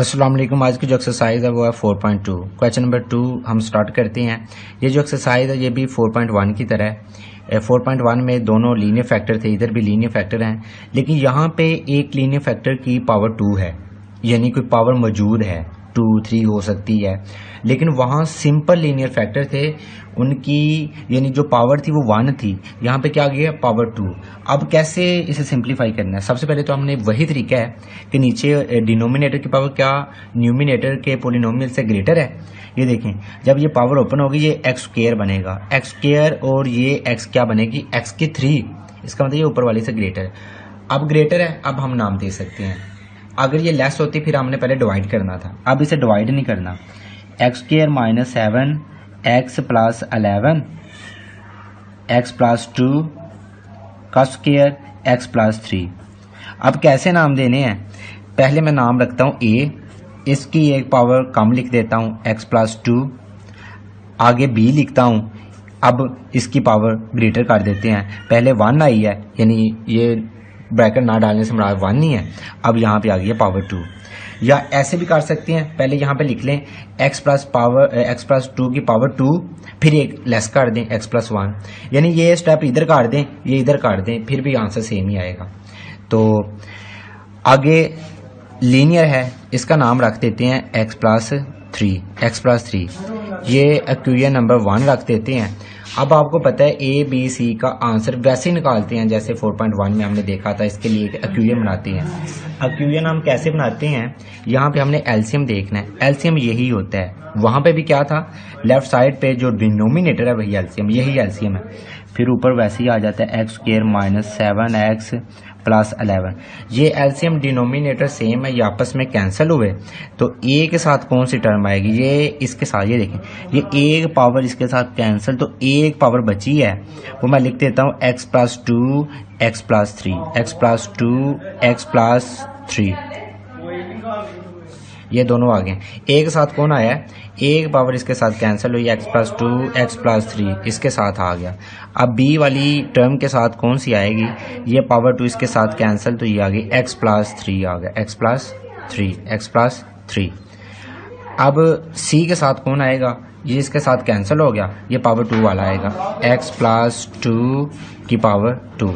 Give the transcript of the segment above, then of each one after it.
अस्सलाम वालेकुम। आज की जो एक्सरसाइज है वो है 4.2। क्वेश्चन नंबर 2 हम स्टार्ट करते हैं। ये जो एक्सरसाइज है ये भी 4.1 की तरह है। 4.1 में दोनों लीनियर फैक्टर थे, इधर भी लीनियर फैक्टर हैं, लेकिन यहाँ पे एक लीनियर फैक्टर की पावर 2 है, यानी कोई पावर मौजूद है, 2, 3 हो सकती है, लेकिन वहाँ सिंपल लीनियर फैक्टर थे, उनकी यानी जो पावर थी वो 1 थी। यहाँ पे क्या आ गया, पावर 2। अब कैसे इसे सिंप्लीफाई करना है? सबसे पहले तो हमने वही तरीका है कि नीचे डिनोमिनेटर की पावर क्या न्यूमिनेटर के पोलिनोमियल से ग्रेटर है। ये देखें, जब ये पावर ओपन होगी ये एक्स स्क्वायर बनेगा, एक्स स्क्वायर, और ये एक्स क्या बनेगी, एक्स की 3। इसका मतलब ये ऊपर वाली से ग्रेटर। अब ग्रेटर है, अब हम नाम दे सकते हैं। अगर ये लेस होती फिर हमने पहले डिवाइड करना था, अब इसे डिवाइड नहीं करना। X square minus 7 x plus 11 x plus 2 का स्क्वायर एक्स प्लस 3। अब कैसे नाम देने हैं? पहले मैं नाम रखता हूँ ए, इसकी एक पावर कम लिख देता हूँ एक्स प्लस 2, आगे बी लिखता हूँ, अब इसकी पावर ग्रेटर कर देते हैं। पहले 1 आई है, यानी ये ब्रैकेट ना डालने से हमारा 1 नहीं है, अब यहाँ पे आ गई है पावर 2। या ऐसे भी कर सकते हैं, पहले यहाँ पे लिख लें x प्लस 2 की पावर 2, फिर एक लेस कर दें x प्लस 1, यानी ये स्टेप इधर कर दें, ये इधर कर दें, फिर भी आंसर सेम ही आएगा। तो आगे लीनियर है, इसका नाम रख देते हैं x प्लस 3, ये इक्वेशन नंबर 1 रख देते हैं। अब आपको पता है ए बी सी का आंसर वैसे ही निकालते हैं जैसे 4.1 में हमने देखा था। इसके लिए इक्वेशन बनाते हैं। इक्वेशन हम कैसे बनाते हैं? यहाँ पे हमने एलसीएम देखना है, एलसीएम यही होता है। वहाँ पे भी क्या था, लेफ्ट साइड पे जो डिनोमिनेटर है वही एलसीएम, यही एलसीएम है। फिर ऊपर वैसे ही आ जाता है x square minus 7 x plus 11। ये एलसीएम डिनोमिनेटर सेम है, ये आपस में कैंसिल हुए, तो ए के साथ कौन सी टर्म आएगी, ये इसके साथ, ये देखें, ये एक पावर इसके साथ कैंसिल, तो एक पावर बची है, वो मैं लिख देता हूँ x plus 2 x plus 3, x plus 2 x plus 3। ये दोनों आ गए। ए के साथ कौन आया है, एक पावर इसके साथ कैंसिल हुई, एक्स प्लस 2 एक्स प्लस 3 इसके साथ आ गया। अब बी वाली टर्म के साथ कौन सी आएगी, ये पावर 2 इसके साथ कैंसिल, तो ये आ गई एक्स प्लस 3 आ गया, एक्स प्लस 3। अब सी के साथ कौन आएगा, ये इसके साथ कैंसिल हो गया, ये पावर 2 वाला आएगा, एक्स प्लस 2 की पावर 2।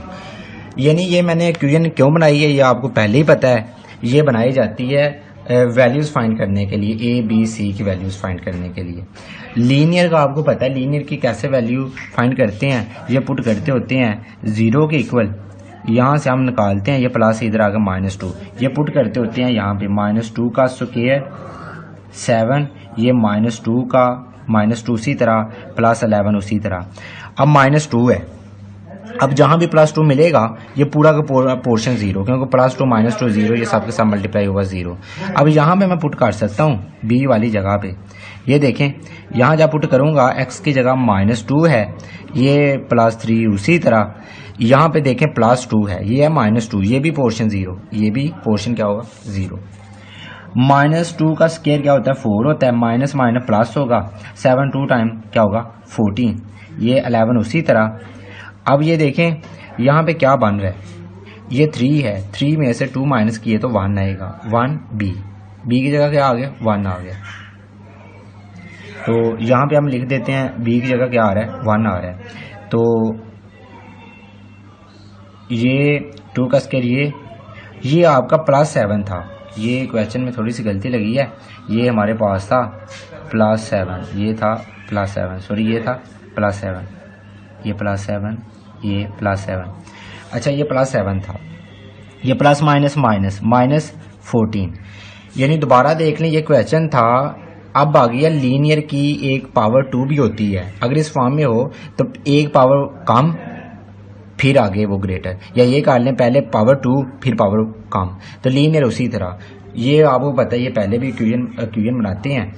यानी ये मैंने इक्वेशन क्यों बनाई है ये आपको पहले ही पता है। ये बनाई जाती है वैल्यूज फाइंड करने के लिए, ए बी सी की वैल्यूज फाइंड करने के लिए। लीनियर का आपको पता है, लीनियर की कैसे वैल्यू फाइंड करते हैं, ये पुट करते होते हैं 0 के इक्वल, यहाँ से हम निकालते हैं, ये प्लस इधर आ गया -2, ये पुट करते होते हैं यहाँ पे -2 का स्क्वायर 7, ये -2 का -2 उसी तरह, प्लस 11 उसी तरह। अब -2 है, अब जहां भी +2 मिलेगा ये पूरा का पूरा पोर्शन 0, क्योंकि +2 -2 0, ये सबके साथ मल्टीप्लाई होगा 0। अब यहाँ पे मैं पुट कर सकता हूँ बी वाली जगह पे, ये देखें, यहाँ जब पुट करूँगा x की जगह -2 है, ये +3 उसी तरह, यहाँ पे देखें +2 है, ये है -2, ये भी पोर्शन 0, ये भी पोर्शन क्या होगा 0। -2 का स्क्वायर क्या होता है, 4 होता है, माइनस माइनस प्लस होगा, 7 2 टाइम क्या होगा 14, ये 11 उसी तरह। अब ये देखें यहाँ पे क्या बन रहा है, ये 3 है, 3 में से 2 माइनस किए तो 1 आएगा, 1 बी की जगह क्या आ गया 1 आ गया। तो यहाँ पे हम लिख देते हैं बी की जगह क्या आ रहा है 1 आ रहा है। तो ये 2 का स्क्वायर, ये आपका +7 था, ये क्वेश्चन में थोड़ी सी गलती लगी है, ये हमारे पास था +7, ये था +7, सॉरी ये था +7, ये +7, ये +7। अच्छा ये +7 था, ये प्लस माइनस माइनस -14, यानी दोबारा देख लें ये क्वेश्चन था। अब आ गया लीनियर की एक पावर 2 भी होती है, अगर इस फॉर्म में हो तो एक पावर कम फिर आगे वो ग्रेटर, या ये कर लें पहले पावर 2 फिर पावर कम, तो लीनियर उसी तरह। ये आपको पता है, ये पहले भी इक्वेशन बनाते हैं।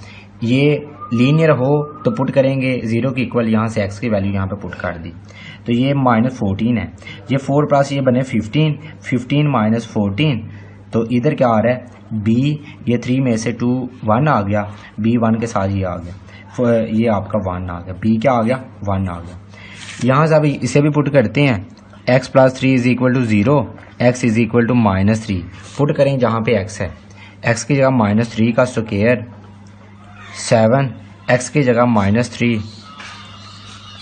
ये लीनियर हो तो पुट करेंगे 0 के इक्वल, यहाँ से x की वैल्यू यहाँ पे पुट कर दी, तो ये -14 है, ये 4 प्लस ये बने 15 माइनस 14, तो इधर क्या आ रहा है b, ये 3 में से 2 1 आ गया, b 1 के साथ ये आ गया, ये आपका 1 आ गया, b क्या आ गया 1 आ गया। यहाँ से अभी इसे भी पुट करते हैं, x plus 3 is equal to 0, x is equal to -3, put करें जहाँ पे x है, एक्स की जगह -3 का स्क्वायर 7, एक्स की जगह -3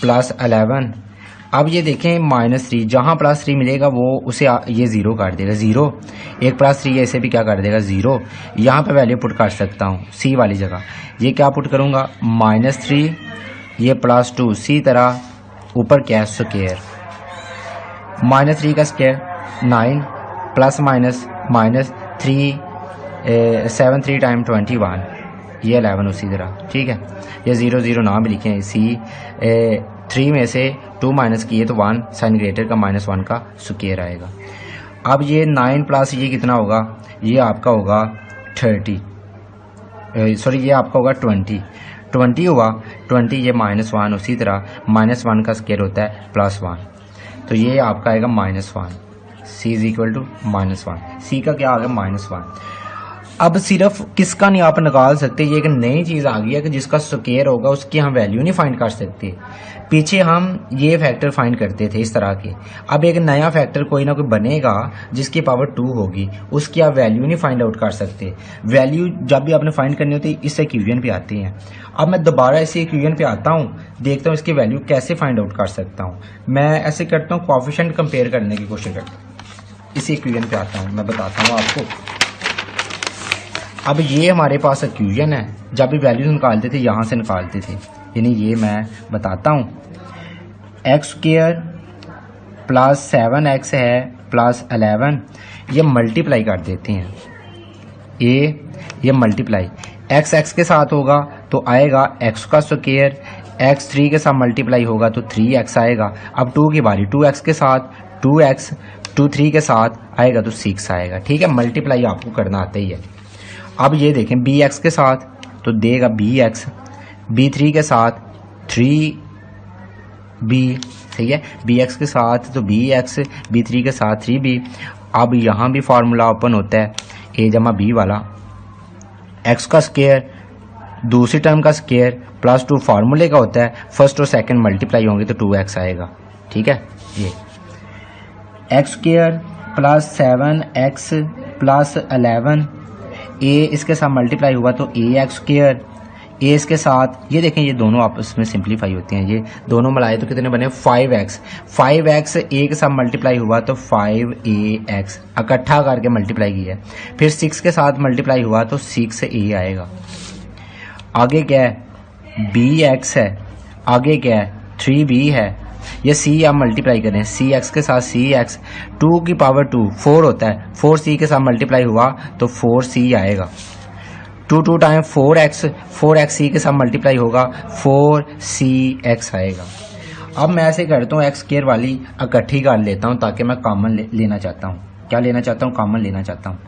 प्लस 11। अब ये देखें -3 जहाँ +3 मिलेगा वो उसे ये 0 काट देगा, 0 एक +3 ऐसे भी क्या कर देगा 0। यहाँ पे वैल्यू पुट कर सकता हूँ सी वाली जगह, ये क्या पुट करूँगा -3 ये +2 सी तरह ऊपर क्या है स्क्वायर, -3 का स्क्वायर 9 प्लस -3 7 3 टाइम 21 ये 11 उसी तरह, ठीक है। ये 0 0 ना भी लिखें, सी 3 में से 2 माइनस किए तो 1 साइन ग्रेटर का -1 का स्क्वायर आएगा। अब ये 9 प्लस ये कितना होगा, ये आपका होगा 30 सॉरी ये आपका होगा 20 हुआ 20 ये -1 उसी तरह -1 का स्क्वायर होता है +1, तो ये आपका आएगा -1 सी इज इक्वल टू -1, सी का क्या आ गया -1। अब सिर्फ किसका नहीं आप निकाल सकते, ये एक नई चीज़ आ गई है कि जिसका स्क्वायर होगा उसकी हम वैल्यू नहीं फाइंड कर सकते। पीछे हम ये फैक्टर फाइंड करते थे इस तरह के, अब एक नया फैक्टर कोई ना कोई बनेगा जिसकी पावर 2 होगी, उसकी आप वैल्यू नहीं फाइंड आउट कर सकते। वैल्यू जब भी आपने फाइंड करनी होती है इस इक्वेशन पे आती हैं। अब मैं दोबारा इसी इक्वेशन पे आता हूँ, देखता हूँ इसकी वैल्यू कैसे फाइंड आउट कर सकता हूँ। मैं ऐसे करता हूँ कोएफिशिएंट कंपेयर करने की कोशिश करता हूँ, इसी इक्वेशन पे आता हूँ, मैं बताता हूँ आपको। अब ये हमारे पास इक्वेशन है, जब भी वैल्यूज निकालते थे यहाँ से निकालते थे, यानी ये मैं बताता हूँ x² प्लस 7x है प्लस 11, ये मल्टीप्लाई कर देते हैं, ये मल्टीप्लाई x के साथ होगा तो आएगा x का स्क्वायर, x 3 के साथ मल्टीप्लाई होगा तो 3x आएगा। अब 2 की बारी 2x के साथ 2x 2 3 के साथ आएगा तो 6 आएगा, ठीक है। मल्टीप्लाई आपको करना आता ही है। अब ये देखें bx के साथ तो देगा bx, b3 के साथ 3b, ठीक है, bx के साथ तो bx, b3 के साथ 3b। अब यहाँ भी फार्मूला ओपन होता है a जमा b वाला, x का स्क्वायर दूसरी टर्म का स्क्वायर +2 फार्मूले का होता है, फर्स्ट और सेकंड मल्टीप्लाई होंगे तो 2x आएगा, ठीक है। ये x² plus 7x plus 11, a इसके साथ मल्टीप्लाई हुआ तो ax², a इसके साथ ये देखें ये दोनों आपस में सिंप्लीफाई होते हैं, ये दोनों मिलाए तो कितने बने 5x a के साथ मल्टीप्लाई हुआ तो 5ax, इकट्ठा करके मल्टीप्लाई किया, फिर 6 के साथ मल्टीप्लाई हुआ तो 6a आएगा। आगे क्या है bx है, आगे क्या है 3b है, ये c आप मल्टीप्लाई करें cx के साथ cx 2 की पावर 2 4 होता है, 4c के साथ मल्टीप्लाई हुआ तो 4c आएगा। 2 टाइम 4x c के साथ मल्टीप्लाई होगा 4cx आएगा। अब मैं ऐसे करता हूँ x² वाली इकट्ठी कर लेता हूँ ताकि मैं कॉमन लेना चाहता हूँ। क्या लेना चाहता हूँ? कॉमन लेना चाहता हूँ।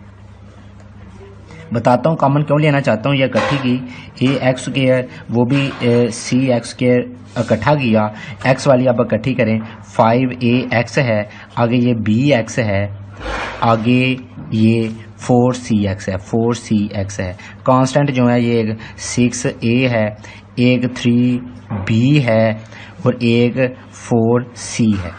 बताता हूँ कॉमन क्यों लेना चाहता हूँ। ये इकट्ठी की ax² वो भी cx² इकट्ठा किया, x वाली अब इकट्ठी करें 5ax है, आगे ये bx है, आगे ये 4cx है, कांस्टेंट जो है ये एक 6a है, एक 3b है और एक 4c है।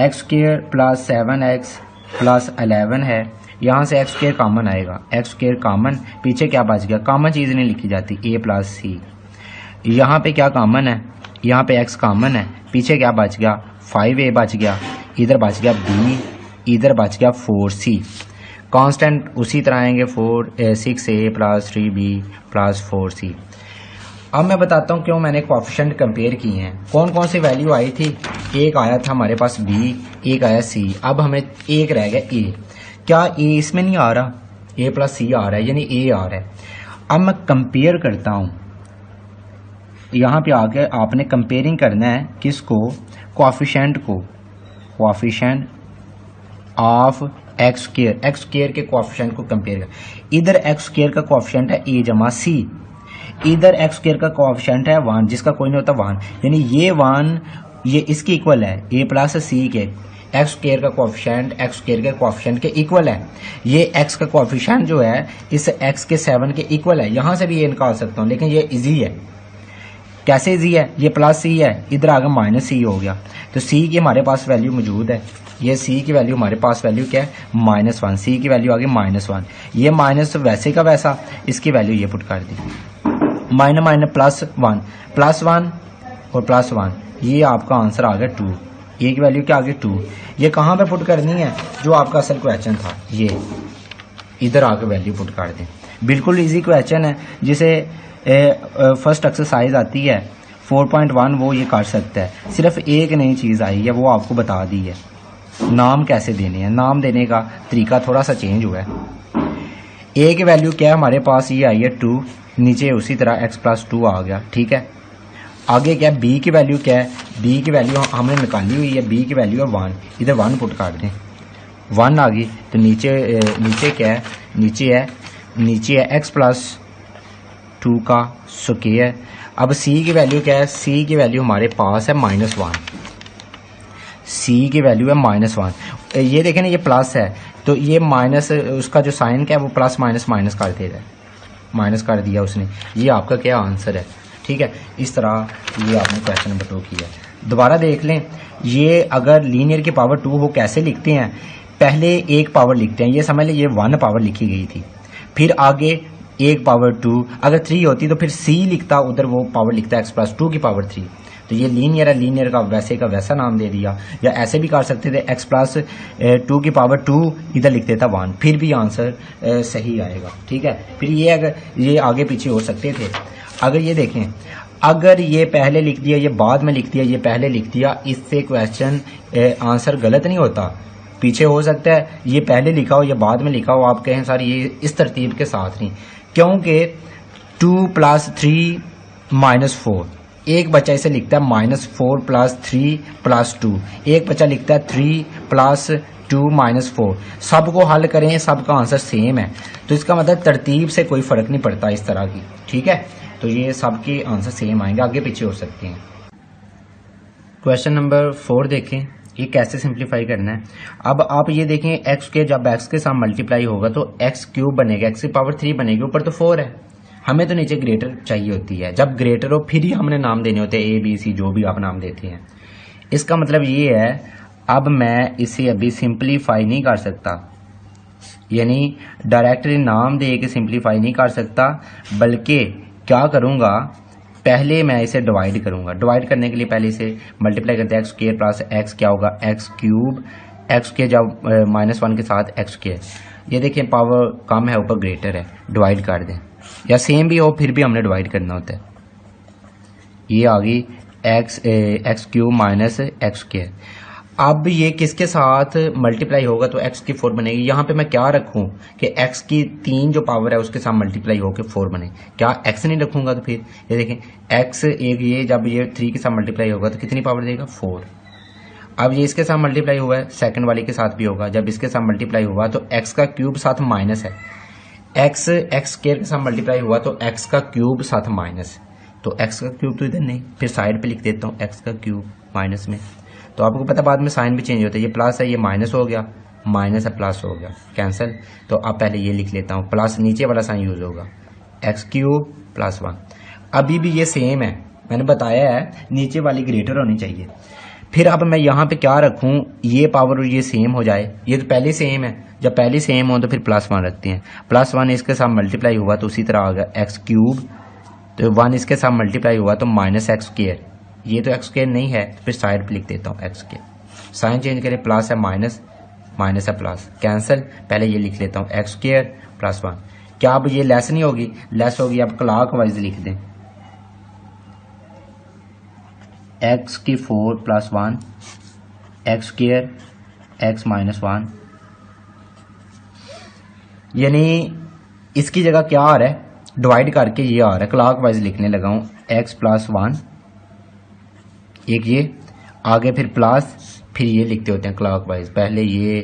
x² प्लस 7x प्लस 11 है, यहाँ से x² कॉमन आएगा, x² कॉमन, पीछे क्या बच गया? कॉमन चीज़ नहीं लिखी जाती, a प्लस c। यहाँ पे क्या कॉमन है? यहाँ पे x कॉमन है, पीछे क्या बच गया? 5a बच गया, इधर बच गया b, इधर बच गया 4c। कांस्टेंट उसी तरह आएंगे 6a plus 3b plus 4c। अब मैं बताता हूँ क्यों मैंने कोएफिशिएंट कंपेयर किए हैं। कौन कौन सी वैल्यू आई थी? एक आया था हमारे पास b, एक आया c, अब हमें एक रह गया a। क्या a इसमें नहीं आ रहा? a प्लस c आ रहा है, यानी a आ रहा है। अब मैं कंपेयर करता हूँ, यहाँ पे आके आपने कंपेयरिंग करना है किसको? कोएफिशिएंट को, कोएफिशिएंट ऑफ x² के कोएफिशिएंट को कंपेयर कर। इधर x² का कोएफिशिएंट है a जमा c, इधर x² का कोएफिशिएंट है 1, जिसका कोई नहीं होता 1, यानी ये 1 ये इसके इक्वल है a प्लस c के। x² का कोएफिशिएंट x² के कोएफिशिएंट के इक्वल है, ये x का कोएफिशिएंट जो है इस x के 7 के इक्वल है। यहाँ से भी ये निकाल सकता हूँ लेकिन ये इजी है। कैसे जी है, ये प्लस सी है, इधर आगे माइनस सी हो गया। तो सी की हमारे पास वैल्यू मौजूद है, ये सी की वैल्यू हमारे पास वैल्यू क्या है -1, सी की वैल्यू आ गई -1, ये माइनस वैसे का वैसा, इसकी वैल्यू ये पुट कर दी, माइनस माइनस +1 और +1, ये आपका आंसर आ गया 2, ये की वैल्यू क्या आ गई 2। ये कहाँ पे पुट करनी है, जो आपका असल क्वेश्चन था ये इधर आके वैल्यू पुट कर दें। बिल्कुल इजी क्वेश्चन है, जिसे फर्स्ट एक्सरसाइज आती है 4.1 वो ये कर सकता है। सिर्फ एक नई चीज़ आई है, वो आपको बता दी है, नाम कैसे देने हैं। नाम देने का तरीका थोड़ा सा चेंज हुआ है। ए की वैल्यू क्या है हमारे पास, ये आई है 2, नीचे उसी तरह x+2 आ गया, ठीक है। आगे क्या है, बी की वैल्यू क्या है, बी की वैल्यू हमने निकाली हुई है, बी की वैल्यू है 1, इधर 1 पुट कर दें, 1 आ गई। तो नीचे क्या है, नीचे है x+2 का स्क्वायर। अब सी की वैल्यू क्या है, सी की वैल्यू हमारे पास है -1, सी की वैल्यू है -1। ये देखें ना, ये प्लस है तो ये माइनस, उसका जो साइन क्या है वो प्लस माइनस माइनस कर देगा, माइनस कर दिया उसने। ये आपका क्या आंसर है, ठीक है। इस तरह ये आपने क्वेश्चन नंबर 2 किया। दोबारा देख लें, ये अगर लीनियर की पावर 2 हो कैसे लिखते हैं, पहले एक पावर लिखते हैं, ये समझ लें ये 1 पावर लिखी गई थी, फिर आगे 1 पावर 2, अगर 3 होती तो फिर सी लिखता, उधर वो पावर लिखता है x+2 की पावर 3। तो ये लीनियर है, लीनियर का वैसा नाम दे दिया। या ऐसे भी कर सकते थे x+2 की पावर 2, इधर लिख देता 1, फिर भी आंसर सही आएगा, ठीक है। फिर ये अगर ये आगे पीछे हो सकते थे। अगर ये देखें, अगर ये पहले लिख दिया, ये बाद में लिख दिया, ये पहले लिख दिया, इससे क्वेश्चन आंसर गलत नहीं होता। पीछे हो सकता है ये पहले लिखा हो या बाद में लिखा हो, आप कहें सर ये इस तरतीब के साथ नहीं, क्योंकि 2 + 3 -4, एक बच्चा इसे लिखता है -4 + 3 + 2, एक बच्चा लिखता है 3 + 2 -4। सबको हल करें, सबका आंसर सेम है, तो इसका मतलब तरतीब से कोई फर्क नहीं पड़ता इस तरह की, ठीक है। तो ये सबके आंसर सेम आएंगे, आगे पीछे हो सकते हैं। क्वेश्चन नंबर 4 देखें, ये कैसे सिंप्लीफाई करना है। अब आप ये देखें, x के जब x के साथ मल्टीप्लाई होगा तो x³ बनेगा, x की पावर 3 बनेगी, ऊपर तो 4 है, हमें तो नीचे ग्रेटर चाहिए होती है। जब ग्रेटर हो फिर ही हमने नाम देने होते हैं, A B C जो भी आप नाम देते हैं। इसका मतलब ये है, अब मैं इसे अभी सिंप्लीफाई नहीं कर सकता, यानी डायरेक्टली नाम दे के सिंप्लीफाई नहीं कर सकता, बल्कि क्या करूँगा, पहले मैं इसे डिवाइड करूंगा। डिवाइड करने के लिए पहले इसे मल्टीप्लाई करते हैं, x² प्लस x क्या होगा, x³ x² जब -1 के साथ x²। ये देखें पावर कम है, ऊपर ग्रेटर है, डिवाइड कर दें, या सेम भी हो फिर भी हमने डिवाइड करना होता है। ये आ गई x³ - x²। अब ये किसके साथ मल्टीप्लाई होगा तो x की 4 बनेगी। यहाँ पे मैं क्या रखूँ कि x की 3 जो पावर है उसके साथ मल्टीप्लाई होकर 4 बने, क्या x नहीं रखूँगा तो फिर ये देखें x एक, ये जब ये 3 के साथ मल्टीप्लाई होगा तो कितनी पावर देगा 4। अब ये इसके साथ मल्टीप्लाई हुआ है, सेकंड वाले के साथ भी होगा, जब इसके साथ मल्टीप्लाई हुआ तो x का क्यूब साथ माइनस है, x² के साथ मल्टीप्लाई हुआ तो x का क्यूब साथ माइनस, तो x का क्यूब तो इधर नहीं, फिर साइड पे लिख देता हूँ x का क्यूब माइनस में। तो आपको पता बाद में साइन भी चेंज होता है, ये प्लस है ये माइनस हो गया, माइनस है प्लस हो गया, कैंसिल। तो अब पहले ये लिख लेता हूँ, प्लस नीचे वाला साइन यूज होगा, x³ + 1। अभी भी ये सेम है, मैंने बताया है नीचे वाली ग्रेटर होनी चाहिए। फिर अब मैं यहाँ पे क्या रखूँ, ये पावर और ये सेम हो जाए, ये तो पहले सेम है, जब पहले सेम हो तो फिर +1 रखते हैं, +1 इसके साथ मल्टीप्लाई हुआ तो उसी तरह आ गया x³, तो 1 इसके साथ मल्टीप्लाई हुआ तो -x², ये तो x² नहीं है, फिर साइड पे लिख देता हूँ x², साइन चेंज करें, प्लस है माइनस, माइनस है प्लस, कैंसिल। पहले ये लिख लेता हूँ x² + 1। क्या अब ये लेस नहीं होगी, लेस होगी, अब क्लॉक वाइज लिख दें, x की 4 + 1 x² x - 1, यानी इसकी जगह क्या आ रहा है, डिवाइड करके ये आ रहा है, क्लॉक वाइज लिखने लगा हूँ, x + 1 एक, ये आगे फिर प्लस, फिर ये लिखते होते हैं क्लॉक वाइज, पहले ये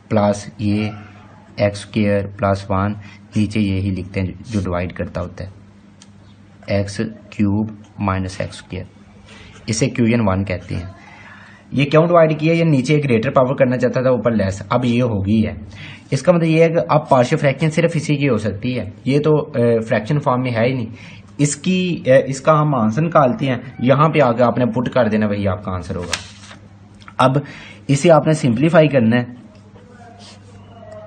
प्लस ये x² + 1, नीचे ये ही लिखते हैं जो डिवाइड करता होता है, x³ - x², इसे क्यूजन 1 कहते हैं। ये क्यों डिवाइड किया, ये नीचे एक ग्रेटर पावर करना चाहता था, ऊपर लेस, अब ये होगी है। इसका मतलब ये है कि अब पार्शियल फ्रैक्शन सिर्फ इसी की हो सकती है, ये तो फ्रैक्शन फॉर्म में है ही नहीं। इसका हम आंसर निकालते हैं, यहाँ पे आके आपने पुट कर देना, वही आपका आंसर होगा। अब इसे आपने सिंप्लीफाई करना है,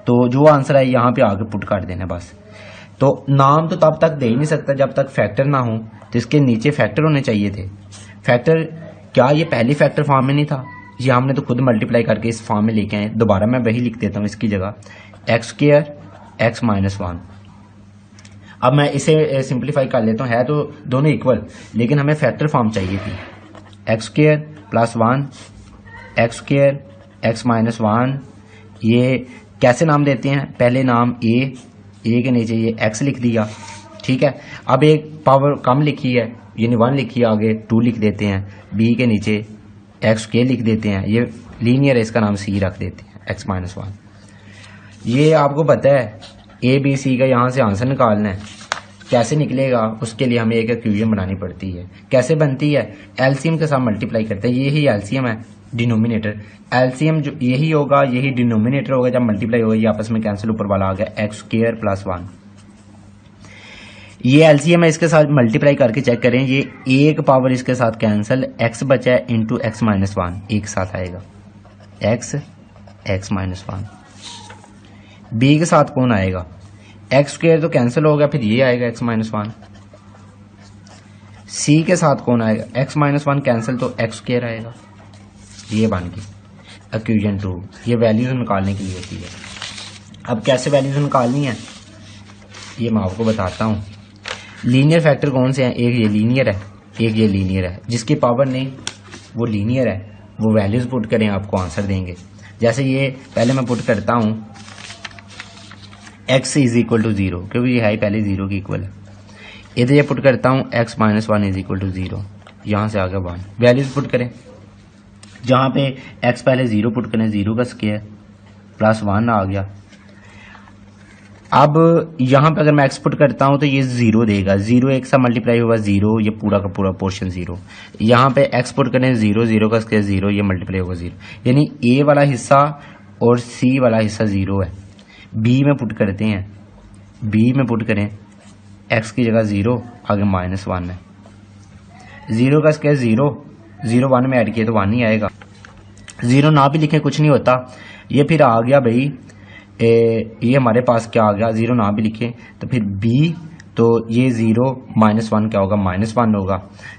तो जो आंसर है यहाँ पे आके पुट कर देना बस। तो नाम तो तब तक दे ही नहीं सकता जब तक फैक्टर ना हो, तो इसके नीचे फैक्टर होने चाहिए थे। फैक्टर क्या ये पहली फैक्टर फॉर्म में नहीं था, ये हमने तो खुद मल्टीप्लाई करके इस फॉर्म में लेके आए। दोबारा मैं वही लिख देता हूँ इसकी जगह, एक्स स्क्वायर एक्स माइनस 1। अब मैं इसे सिंप्लीफाई कर लेता हूँ, है तो दोनों इक्वल, लेकिन हमें फैक्टर फॉर्म चाहिए थी। X square plus 1 x square x minus 1। ये कैसे नाम देते हैं, पहले नाम ए के नीचे ये एक्स लिख दिया, ठीक है। अब एक पावर कम लिखी है, यानी 1 लिखी है, आगे 2 लिख देते हैं, बी के नीचे एक्स के लिख देते हैं, ये लीनियर है, इसका नाम सी रख देते हैं, एक्स माइनस 1। ये आपको पता है ए बी सी का यहाँ से आंसर निकालना है, कैसे निकलेगा उसके लिए हमें एक इक्वेशन बनानी पड़ती है। कैसे बनती है, एलसीएम के साथ मल्टीप्लाई करते हैं, यही एलसीएम है, डिनोमिनेटर। एलसीएम जो यही होगा, यही डिनोमिनेटर होगा, जब मल्टीप्लाई होगा ये आपस में कैंसिल, ऊपर वाला आ गया एक्स स्क्वायर प्लस 1। ये एलसीएम है, इसके साथ मल्टीप्लाई करके चेक करें, ये एक पावर इसके साथ कैंसिल, एक्स बचा है इंटू एक्स माइनस 1 एक साथ आएगा, एक्स माइनस 1। बी के साथ कौन आएगा, एक्स स्क्वायर तो कैंसिल हो गया, फिर ये आएगा एक्स माइनस 1। सी के साथ कौन आएगा, एक्स माइनस 1 कैंसिल तो एक्स स्क्वायर आएगा। ये बन गई इक्वेशन 2। ये वैल्यूज निकालने के लिए होती है। अब कैसे वैल्यूज निकालनी है ये मैं आपको बताता हूँ। लीनियर फैक्टर कौन से हैं, एक ये लीनियर है, एक ये लीनियर है, जिसकी पावर नहीं वो लीनियर है, वो वैल्यूज पुट करें आपको आंसर देंगे। जैसे ये पहले मैं पुट करता हूँ x इज इक्वल टू 0, क्योंकि ये है ही पहले 0 की इक्वल है। इधर ये पुट करता हूँ x minus 1 is equal to 0, यहाँ से आ गया 1। वैल्यूज पुट करें, जहाँ पे x पहले 0 पुट करें, 0 का स्क्वायर प्लस 1 आ गया। अब यहाँ पे अगर मैं x पुट करता हूँ तो ये 0 देगा, 0 एक सा मल्टीप्लाई होगा 0, ये पूरा का पूरा पोर्शन 0। यहाँ पे x पुट करें 0, 0 का स्क्वायर 0, ये मल्टीप्लाई होगा 0, यानी a वाला हिस्सा और c वाला हिस्सा 0 है। b में पुट करते हैं, b में पुट करें, x की जगह 0, आगे माइनस 1 है, 0 का स्क्वायर 0, 0 1 में ऐड किए तो 1 ही आएगा। 0 ना भी लिखें कुछ नहीं होता, ये फिर आ गया भाई ये हमारे पास क्या आ गया, 0 ना भी लिखे तो फिर b, तो ये 0 माइनस 1 क्या होगा, माइनस 1 होगा,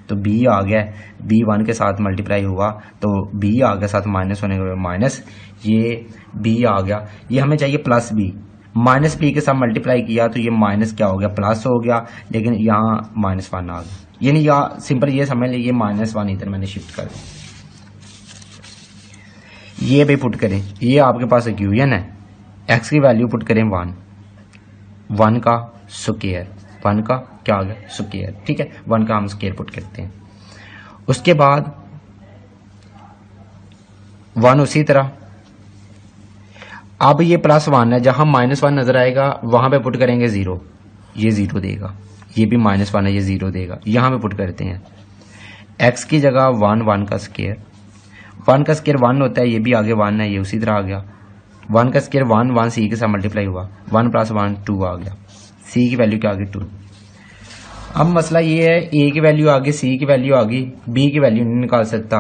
तो b आ गया, b 1 के साथ मल्टीप्लाई हुआ तो b आ गया, साथ माइनस होने का माइनस, ये b आ गया। ये हमें चाहिए प्लस b, माइनस b के साथ मल्टीप्लाई किया तो ये माइनस क्या हो गया, प्लस हो गया, लेकिन यहाँ माइनस 1 आ गया, यानी यहाँ सिंपल ये समझ लीजिए माइनस 1 इधर मैंने शिफ्ट कर दिया। ये भी पुट करें, ये आपके पास इक्वेशन है, x की वैल्यू पुट करें 1 का स्क्वायर, 1 का क्या आ गया स्क्वायर, ठीक है, 1 का हम स्क्वायर पुट करते हैं। उसके बाद 1 उसी तरह, अब ये प्लस 1 है, जहां माइनस 1 नजर आएगा वहां पे पुट करेंगे 0, ये 0 देगा, ये भी माइनस 1 है, ये 0 देगा, यहां पे पुट करते हैं x की जगह 1 का स्क्वायर, 1 का स्क्वायर 1 होता है, ये भी आगे 1 है, ये उसी तरह आ गया, 1 का स्क्वायर 1 सी के साथ मल्टीप्लाई हुआ, 1 प्लस 1 2 आ गया, सी की वैल्यू क्या आ गई 2। अब मसला ये है, ए की वैल्यू आ गई, सी की वैल्यू आ गई, बी की वैल्यू नहीं निकाल सकता,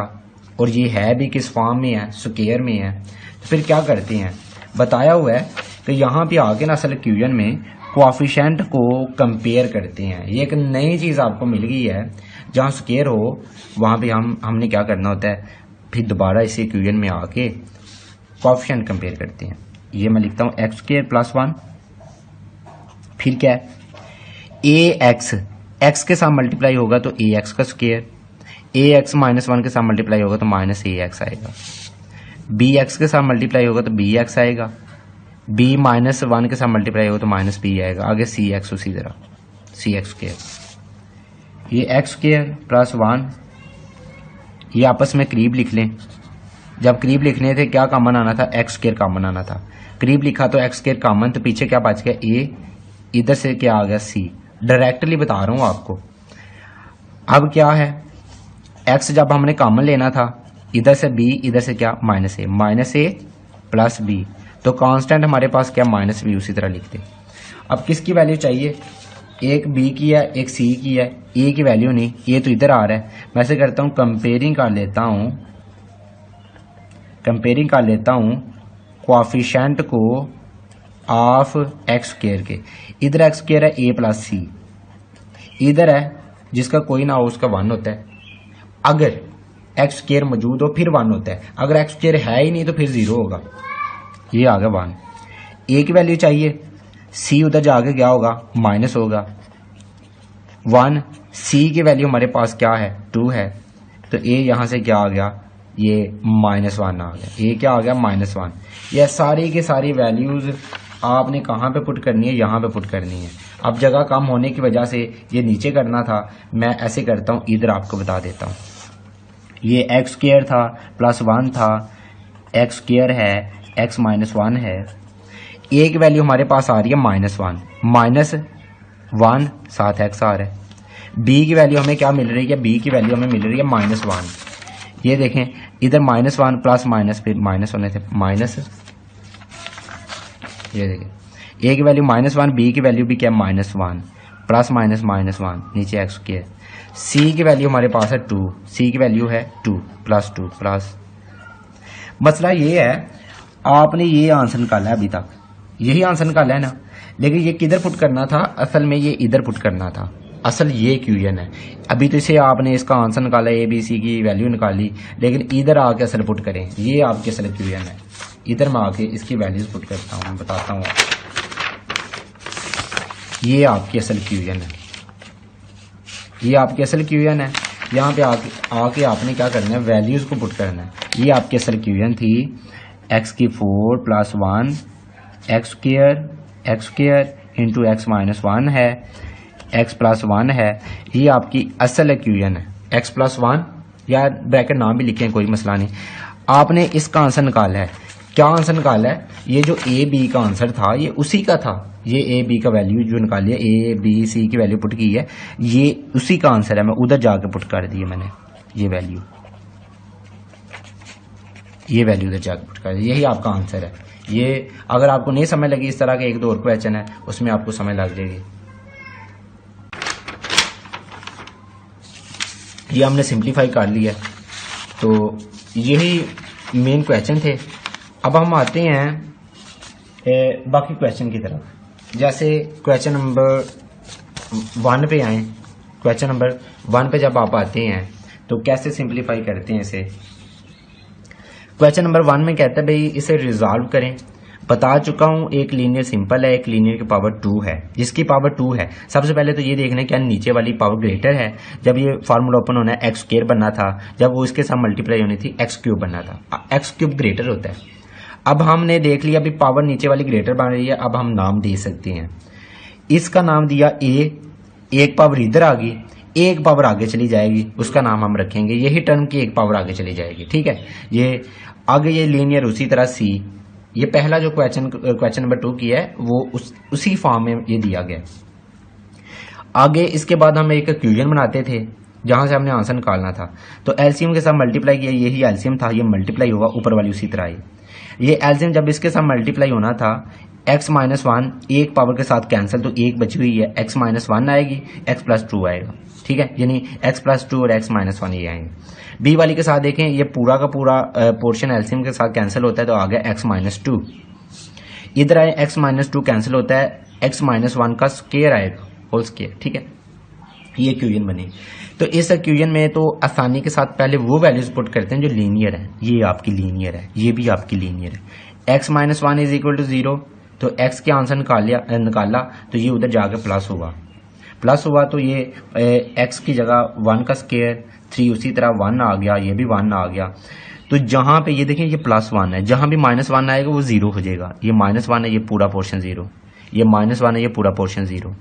और ये है भी किस फॉर्म में है, स्क्वायर में है, तो फिर क्या करते हैं, बताया हुआ है कि यहाँ पे आके ना असल इक्वेशन में कोएफिशिएंट को कंपेयर करते हैं। ये एक नई चीज़ आपको मिल गई है, जहाँ स्क्वायर हो वहाँ पे हमने क्या करना होता है, फिर दोबारा इसी इक्वेशन में आके कोएफिशिएंट कंपेयर करते हैं। ये मैं लिखता हूँ एक्स स्क्वायर प्लस 1, फिर क्या है ए एक्स के साथ मल्टीप्लाई होगा तो ए एक्स का स्क्वायर, ए एक्स माइनस 1 के साथ मल्टीप्लाई होगा तो माइनस ए एक्स आएगा, बी एक्स के साथ मल्टीप्लाई होगा तो बी एक्स आएगा, बी माइनस 1 के साथ मल्टीप्लाई होगा तो माइनस बी आएगा, आगे सी एक्स उसी तरह, सी एक्स स्क्वायर। ये एक्स स्क्वायर प्लस 1, ये आपस में करीब लिख लें, जब करीब लिखने थे क्या कॉमन आना था, एक्स स्क्वायर कॉमन आना था, करीब लिखा तो एक्स स्क्वायर कॉमन, तो पीछे क्या बच गया ए, इधर से क्या आ गया सी, डायरेक्टली बता रहा हूं आपको। अब क्या है, एक्स जब हमने कॉमन लेना था, इधर से बी, इधर से क्या माइनस ए प्लस बी, तो कांस्टेंट हमारे पास क्या माइनस बी, उसी तरह लिखते। अब किसकी वैल्यू चाहिए, एक बी की है एक सी की है, ए की वैल्यू नहीं, ए तो इधर आ रहा है। मैं ऐसे करता हूँ कंपेयरिंग कर लेता हूँ कोएफिशिएंट को ऑफ एक्स स्क्वायर के। इधर एक्स स्क्वायर है ए प्लस सी, इधर है जिसका कोई ना हो उसका 1 होता है। अगर एक्स स्क्वायर मौजूद हो फिर 1 होता है, अगर एक्स स्क्वायर है ही नहीं तो फिर 0 होगा। ये आ गया 1। ए की वैल्यू चाहिए, सी उधर जाके क्या होगा माइनस होगा 1। सी की वैल्यू हमारे पास क्या है 2 है, तो ए यहां से क्या आ गया ये -1 आ गया। ए क्या आ गया -1। यह सारी की सारी वैल्यूज आपने कहाँ पे पुट करनी है, यहाँ पे पुट करनी है। अब जगह कम होने की वजह से ये नीचे करना था, मैं ऐसे करता हूँ, इधर आपको बता देता हूँ। ये एक्स स्क्वायर था प्लस 1 था, एक्स स्क्वायर है एक्स -1 है। ए की वैल्यू हमारे पास आ रही है -1 साथ एक्स आ रहा है। बी की वैल्यू हमें क्या मिल रही है, बी की वैल्यू हमें मिल रही है -1। ये देखें इधर -1 प्लस माइनस फिर माइनस होने से माइनस, ये देखें ए की वैल्यू -1, बी की वैल्यू भी क्या -1 प्लस माइनस -1 नीचे एक्स स्क्वायर। सी की वैल्यू हमारे पास है 2, सी की वैल्यू है 2 प्लस। मसला ये है आपने ये आंसर निकाला है, अभी तक यही आंसर निकाला है ना, लेकिन ये किधर पुट करना था, असल में ये इधर पुट करना था। असल ये क्यूएन है। अभी तो इसे आपने इसका आंसर निकाला, ए बी सी की वैल्यू निकाली, लेकिन इधर आके असल पुट करें, ये आपके असल क्यूएन है। इधर मैं आके इसकी वैल्यूज पुट करता हूँ, बताता हूँ। ये आपकी असल क्यूएन है, ये आपकी असल क्यूएन है। यहाँ पे आके आपने क्या करना है, वैल्यूज को पुट करना है। ये आपकी असल क्यूएन थी x की 4 + 1 एक्स स्क्वायर इंटू एक्स -1 है, x + 1 है। ये आपकी असल क्यूएन है, x + 1 या ब्रैकेट नाम भी लिखें कोई मसला नहीं। आपने इसका आंसर निकाला है। क्या आंसर निकाला है, ये जो ए बी का आंसर था ये उसी का था। ये ए बी का वैल्यू जो निकाली है, ए बी सी की वैल्यू पुट की है, ये उसी का आंसर है। मैं उधर जाके पुट कर दी है मैंने, ये वैल्यू उधर जाके पुट कर दी। यही आपका आंसर है। ये अगर आपको नहीं समझ लगी, इस तरह के एक दो और क्वेश्चन है उसमें आपको समझ लग जाएगी। ये हमने सिंप्लीफाई कर लिया, तो यही मेन क्वेश्चन थे। अब हम आते हैं बाकी क्वेश्चन की तरफ। जैसे क्वेश्चन नंबर 1 पे आए, क्वेश्चन नंबर 1 पे जब आप आते हैं तो कैसे सिंप्लीफाई करते हैं इसे। क्वेश्चन नंबर 1 में कहता है भाई इसे रिजॉल्व करें। बता चुका हूं, एक लीनियर सिंपल है, एक लीनियर की पावर 2 है, जिसकी पावर 2 है। सबसे पहले तो ये देखना है क्या नीचे वाली पावर ग्रेटर है। जब ये फार्मूला ओपन होना है, एक्स स्क्वायर बनना था, जब वो इसके साथ मल्टीप्लाई होनी थी एक्स क्यूब बनना था। एक्स क्यूब ग्रेटर होता है। अब हमने देख लिया अभी पावर नीचे वाली ग्रेटर बन रही है। अब हम नाम दे सकते हैं, इसका नाम दिया ए, एक पावर इधर आ गई, एक पावर आगे चली जाएगी, उसका नाम हम रखेंगे, यही टर्म की एक पावर आगे चली जाएगी। ठीक है, ये आगे ये लीनियर उसी तरह सी। ये पहला जो क्वेश्चन नंबर 2 की है वो उसी फॉर्म में ये दिया गया। आगे इसके बाद हम एक क्यूजन बनाते थे जहां से हमने आंसर निकालना था, तो एलसीएम के साथ मल्टीप्लाई किया, यही एलसीएम था, ये मल्टीप्लाई होगा ऊपर वाली उसी तरह ही। ये एलसीएम जब इसके साथ मल्टीप्लाई होना था, x -1 एक पावर के साथ कैंसिल, तो एक बची हुई है, x -1 आएगी, x + 2 आएगा। ठीक है, यानी x + 2 और x -1 ये आएंगे। बी वाली के साथ देखें, ये पूरा का पूरा पोर्शन एलसीएम के साथ कैंसिल होता है, तो आ गया x -2। इधर आए x -2 कैंसिल होता है, x -1 का स्क्वायर आएगा, होल स्क्वायर। ठीक है, ये क्यूजन बनी। तो इस क्यूजन में तो आसानी के साथ पहले वो वैल्यूज पुट करते हैं जो लीनियर है। ये आपकी लीनियर है, ये भी आपकी लीनियर है। x -1 = 0, तो x के आंसर निकाला तो ये उधर जाके प्लस हुआ, तो ये x की जगह 1 का स्क्वायर, 3 उसी तरह 1 आ गया, ये भी 1 आ गया। तो जहां पे ये देखें ये +1 है, जहां भी -1 आएगा वो 0 हो जाएगा। ये -1 है, ये पूरा पोर्शन 0, ये -1 है, ये पूरा पोर्शन 0।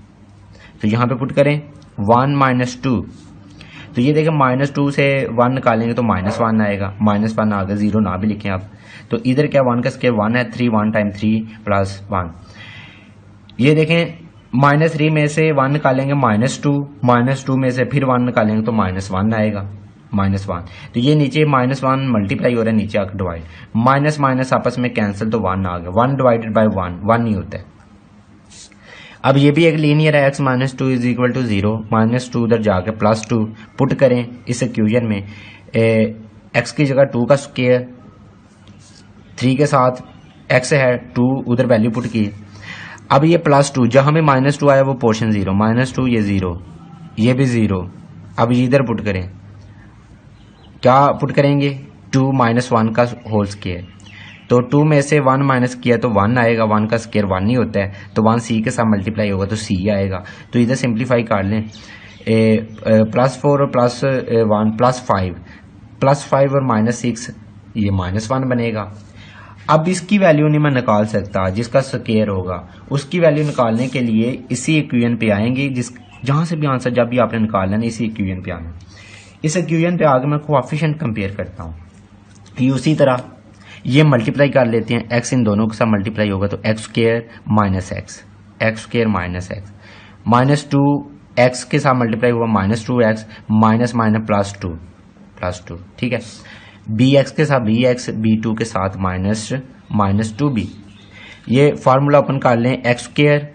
तो यहाँ पे पुट करें 1 - 2, तो ये देखें -2 से 1 निकालेंगे तो -1 आएगा, -1 आ गया, 0 ना भी लिखें आप। तो इधर क्या 1 का स्क्वायर 1 है, 3 1 × 3 + 1। ये देखें -3 में से 1 निकालेंगे -2 में से फिर 1 निकालेंगे तो -1 आएगा, -1। तो ये नीचे -1 मल्टीप्लाई हो रहा है, नीचे आकर डिवाइड, माइनस माइनस आपस में कैंसिल, तो 1 आ गया। 1 / 1 1 ही होता है। अब ये भी एक लीनियर है, x minus two is equal to 0, -2 उधर जाके +2 पुट करें इस इक्वेशन में, x की जगह 2 का स्क्वायर, 3 के साथ x है 2 उधर वैल्यू पुट की। अब ये +2 जहां में -2 आया वो पोर्शन 0, -2 ये 0, ये भी 0। अब इधर पुट करें, क्या पुट करेंगे 2 - 1 का होल स्क्वायर, तो 2 में से 1 माइनस किया तो 1 आएगा, 1 का स्क्वायर 1 ही होता है, तो 1 c के साथ मल्टीप्लाई होगा तो c आएगा। तो इधर सिंप्लीफाई कर लें, +4 और +1 +5 और -6 ये -1 बनेगा। अब इसकी वैल्यू नहीं मैं निकाल सकता, जिसका स्क्वायर होगा उसकी वैल्यू निकालने के लिए इसी इक्वेशन पे आएंगे, जहां से भी आंसर जब भी आपने निकालना है इसी इक्वेशन पे आना। इस इक्वेशन पे आगे मैं कोएफिशिएंट कंपेयर करता हूँ, ये उसी तरह ये मल्टीप्लाई कर लेते हैं, x इन दोनों के साथ मल्टीप्लाई होगा तो x square minus x, -2 x के साथ मल्टीप्लाई हुआ -2x माइनस +2, ठीक है। bx के साथ bx, b2 के साथ -2b। ये फार्मूला ओपन कर लें, x स्क्वायर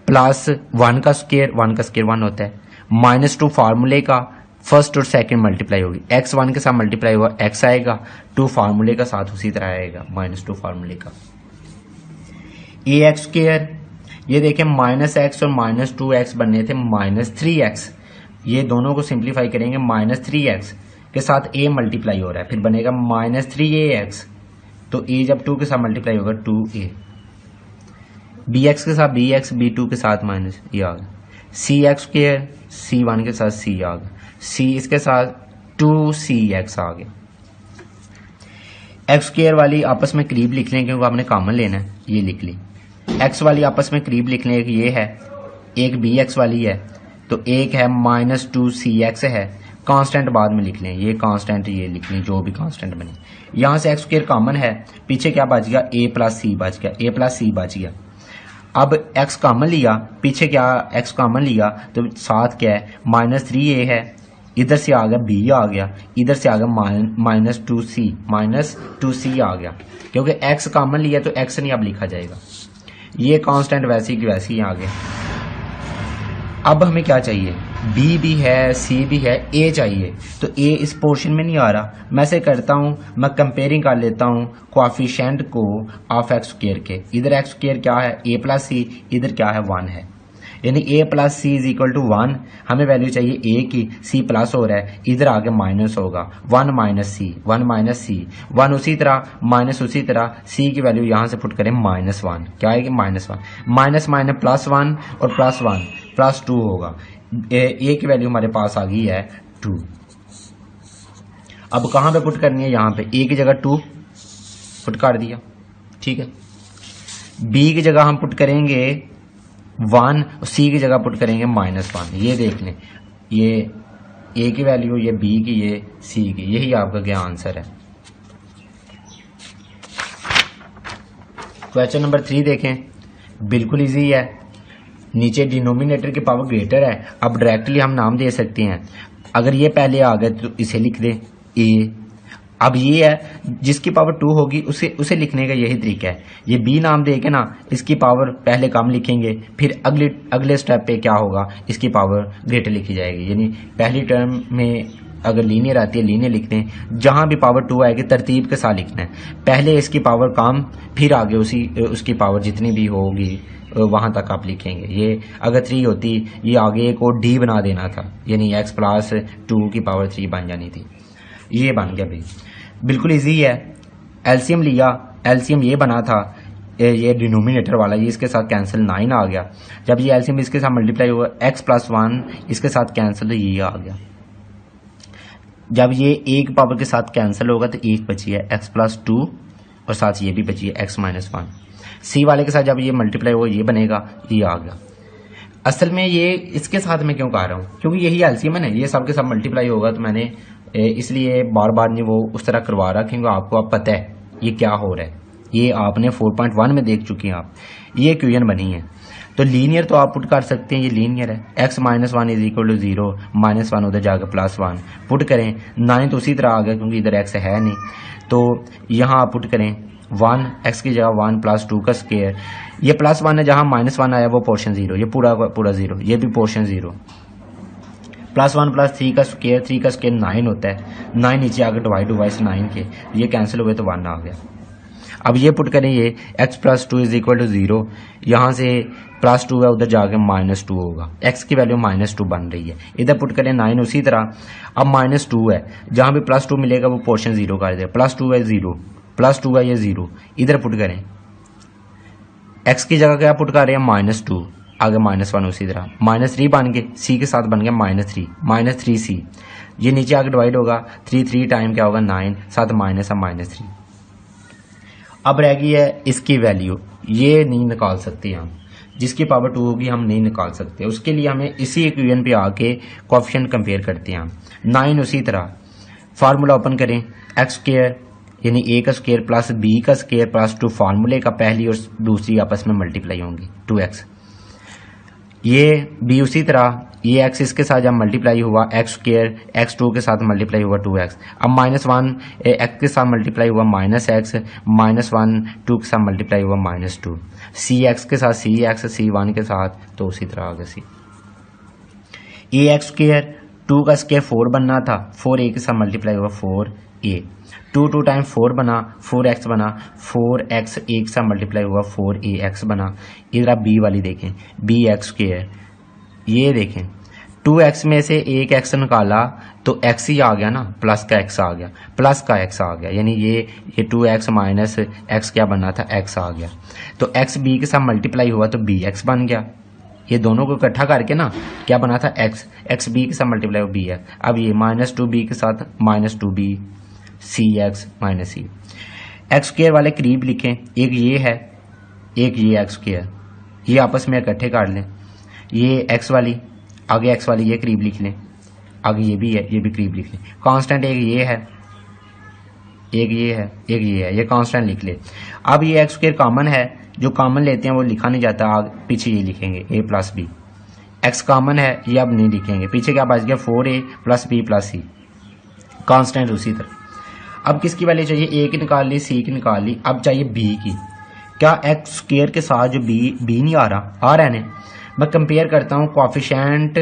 प्लस 1 का स्क्वायर, 1 का स्क्वायर 1 होता है, -2 फार्मूले का फर्स्ट और सेकंड मल्टीप्लाई होगी, x 1 के साथ मल्टीप्लाई हुआ x आएगा, 2 फार्मूले का साथ उसी तरह आएगा -2 फार्मूले का। ax स्क्वायर, ये देखें -x और -2x बनने थे -3x, ये दोनों को सिंप्लीफाई करेंगे, -3x के साथ a मल्टीप्लाई हो रहा है, फिर बनेगा -3ax, तो a जब 2 के साथ मल्टीप्लाई होगा 2a, bx के साथ bx, b2 के साथ माइनस ये आ गया, cx स्क्वायर c1 के साथ c आ गया, c इसके साथ 2cx आ गया। x स्क्वायर वाली आपस में करीब लिख लें क्योंकि आपने कॉमन लेना है, ये लिख ली। x वाली आपस में करीब लिख लें, एक ये है एक bx वाली है, तो एक है -2cx है, कांस्टेंट बाद में लिख लें, ये कांस्टेंट ये लिख लें, जो भी कांस्टेंट बने। यहां से x स्क्वायर कॉमन है, पीछे क्या बच गया a प्लस c बच गया, a प्लस c बच गया। अब x कॉमन लिया, पीछे क्या x कॉमन लिया तो साथ क्या है -3a है, इधर से आ गया b आ गया, इधर से आ गया -2c आ गया, क्योंकि x कॉमन लिया तो x नहीं अब लिखा जाएगा, ये कांस्टेंट वैसी की वैसी ही आ गया। अब हमें क्या चाहिए, b भी है c भी है, a चाहिए, तो a इस पोर्शन में नहीं आ रहा। मैं से करता हूं, मैं कंपेयरिंग कर लेता हूं कोएफिशिएंट को ऑफ x स्क्वायर के, इधर x स्क्वायर क्या है a प्लस c, इधर क्या है 1 है, यानी a plus C is equal to 1, हमें वैल्यू चाहिए a की, c प्लस हो रहा है, इधर आगे माइनस होगा 1 माइनस सी, 1 उसी तरह माइनस उसी तरह, c की वैल्यू यहां से पुट करें -1, क्या आएगी -1, माइनस +1 और +1 +2 होगा, a की वैल्यू हमारे पास आ गई है 2। अब कहां पे पुट करनी है, यहां पे a की जगह 2 पुट कर दिया, ठीक है। b की जगह हम पुट करेंगे 1, c की जगह पुट करेंगे -1, ये देख लें, ये a की वैल्यू, ये b की, ये c की, यही आपका क्या आंसर है। क्वेश्चन नंबर 3 देखें, बिल्कुल इजी है, नीचे डिनोमिनेटर की पावर ग्रेटर है, अब डायरेक्टली हम नाम दे सकते हैं, अगर ये पहले आ गए तो इसे लिख दें a। अब ये है जिसकी पावर 2 होगी उसे लिखने का यही तरीका है, ये b नाम दे के ना इसकी पावर पहले कम लिखेंगे, फिर अगले स्टेप पे क्या होगा, इसकी पावर ग्रेटर लिखी जाएगी, यानी पहली टर्म में अगर लीनियर आती है लीनियर लिखते हैं, जहां भी पावर 2 आएगी तरतीब के साथ लिखना है, पहले इसकी पावर कम फिर आगे उसकी पावर जितनी भी होगी वहां तक आप लिखेंगे। ये अगर 3 होती, ये आगे को d बना देना था, यानी x प्लस 2 की पावर 3 बन जानी थी, ये बन गया भाई, बिल्कुल इजी है। एलसीएम लिया, एलसीएम ये बना था, ये डिनोमिनेटर वाला, ये इसके साथ कैंसिल 9 आ गया, जब ये एलसीएम इसके साथ मल्टीप्लाई हुआ x प्लस 1 इसके साथ कैंसिल तो ये आ गया, जब ये एक पावर के साथ कैंसिल होगा तो एक बची है x प्लस 2 और साथ ये भी बची है x माइनस 1, सी वाले के साथ जब ये मल्टीप्लाई होगा ये बनेगा, ये आ गया। असल में ये इसके साथ मैं क्यों कह रहा हूँ, क्योंकि यही एलसीएम है ना, ये सब के सब मल्टीप्लाई होगा, तो मैंने इसलिए बार बार नहीं वो उस तरह करवा रहा, क्योंकि आपको अब पता है ये क्या हो रहा है, ये आपने 4.1 में देख चुके हैं आप, ये क्वेश्चन बनी है। तो लीनियर तो आप पुट कर सकते हैं, ये लीनियर है, x minus 1 is equal to 0, -1 उधर जाकर +1 पुट करें, 9 तो उसी तरह आ गया क्योंकि इधर x है नहीं, तो यहाँ आप पुट करें 1 x की जगह 1 प्लस 2 का स्क्वायर, ये प्लस 1 है, जहाँ -1 आया वो पोर्शन 0, ये पूरा पूरा 0, ये भी पोर्शन 0। प्लस 1 प्लस 3 का स्क्वायर, 3 का स्क्वायर 9 होता है, 9 नीचे आगे डिवाइड हुआ इस 9 के, ये कैंसिल हुए तो 1 आ गया। अब ये पुट करें, ये x plus 2 is equal to 0, यहाँ से प्लस 2 है, उधर जाके -2 होगा, x की वैल्यू -2 बन रही है, इधर पुट करें 9 उसी तरह। अब -2 है, जहाँ भी प्लस 2 मिलेगा वो पोर्शन 0 कर देगा, प्लस 2 है 0, प्लस 2 है ये 0, इधर पुट करें, x की जगह क्या पुट कर रहे हैं -2, आगे -1 उसी तरह, -3 बन के c के साथ बन गया -3c, ये नीचे आगे डिवाइड होगा, 3 टाइम क्या होगा 9, साथ माइनस है -3। अब रह गई है इसकी वैल्यू, ये नहीं निकाल सकते हम, जिसकी पावर 2 होगी हम नहीं निकाल सकते, उसके लिए हमें इसी इक्वेशन पे आके कोएफिशिएंट कंपेयर करते हैं हम। 9 उसी तरह फार्मूला ओपन करें, एक्स स्क्वायर यानी a का स्क्वायर प्लस b का स्क्वायर प्लस 2, फार्मूले का पहली और दूसरी आपस में मल्टीप्लाई होंगी 2x, ये b उसी तरह, ये x इसके साथ जब मल्टीप्लाई हुआ एक्स स्क्वायर, x2 के साथ मल्टीप्लाई हुआ 2x, अब -1 x के साथ मल्टीप्लाई हुआ -x, -1 2 के साथ मल्टीप्लाई हुआ -2, cx के साथ cx, c1 के साथ तो उसी तरह आगे c, ax स्क्वायर 2 का स्क्वायर 4 बनना था, 4a के साथ मल्टीप्लाई हुआ 4a, 2 टाइम 4 बना, 4x बना, 4x एक साथ मल्टीप्लाई हुआ 4ax बना। इधर आप b वाली देखें, bx स्क्वायर, ये देखें 2x में से एक x निकाला तो x ही आ गया ना, प्लस का x आ गया, प्लस का x आ गया, यानी ये 2x माइनस x क्या बनना था, x आ गया, तो x b के साथ मल्टीप्लाई हुआ तो bx बन गया, ये दोनों को इकट्ठा करके ना क्या बना था x b के साथ मल्टीप्लाई हुआ bx, अब ये -2b के साथ -2b cx minus c, x square वाले करीब लिखें, एक ये है एक ये एक्स स्क्वायर, ये आपस में इकट्ठे कर लें, ये x वाली आगे x वाली ये करीब लिख लें, आगे ये भी है ये भी करीब लिख लें, कांस्टेंट एक ये है एक ये है एक ये है, ये कांस्टेंट लिख ले। अब ये एक्स स्क्वायर कॉमन है, जो कॉमन लेते हैं वो लिखा नहीं जाता, आगे पीछे ये लिखेंगे a plus B, X common है ये अब नहीं लिखेंगे, पीछे क्या बच गया 4a plus b plus c, constant उसी तरह। अब किसकी वैल्यू चाहिए, a की निकाल ली, c की निकाल ली, अब चाहिए b की, क्या एक्स स्क्वायर के साथ जो b नहीं आ रहा है ना, मैं कंपेयर करता हूँ कोएफिशिएंट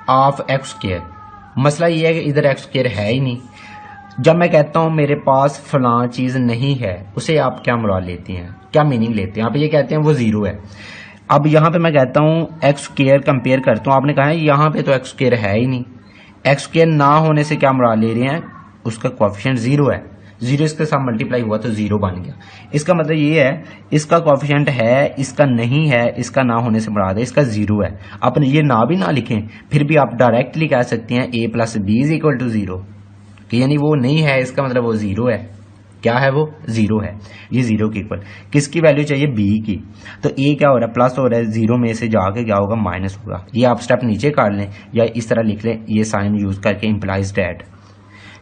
ऑफ एक्स स्क्वायर, मसला ये है कि इधर एक्स स्क्वायर है ही नहीं, जब मैं कहता हूँ मेरे पास फलां चीज़ नहीं है, उसे आप क्या मुराद लेते हैं, क्या मीनिंग लेते हैं, आप ये कहते हैं वो ज़ीरो है। अब यहाँ पे मैं कहता हूँ एक्स स्क्वायर कंपेयर करता हूँ, आपने कहा है यहाँ पे तो एक्स स्क्वायर है ही नहीं, एक्स स्क्वायर ना होने से क्या मुराद ले रहे हैं, उसका कोएफिशिएंट ज़ीरो है, जीरो इसके साथ मल्टीप्लाई हुआ तो जीरो बन गया, इसका मतलब ये है इसका कोएफिशिएंट है, इसका नहीं है, इसका ना होने से मुराद है इसका जीरो है। आप ये ना भी ना लिखें फिर भी आप डायरेक्टली कह सकते हैं a plus B is equal to zero, यानी वो नहीं है इसका मतलब वो जीरो है, क्या है वो जीरो है, ये जीरो के इक्वल। किसकी वैल्यू चाहिए b की, तो a क्या हो रहा है प्लस हो रहा है, जीरो में से जाके क्या होगा माइनस होगा, ये आप स्टेप नीचे काट लें या इस तरह लिख लें, ये साइन यूज करके इम्प्लाइज डैट,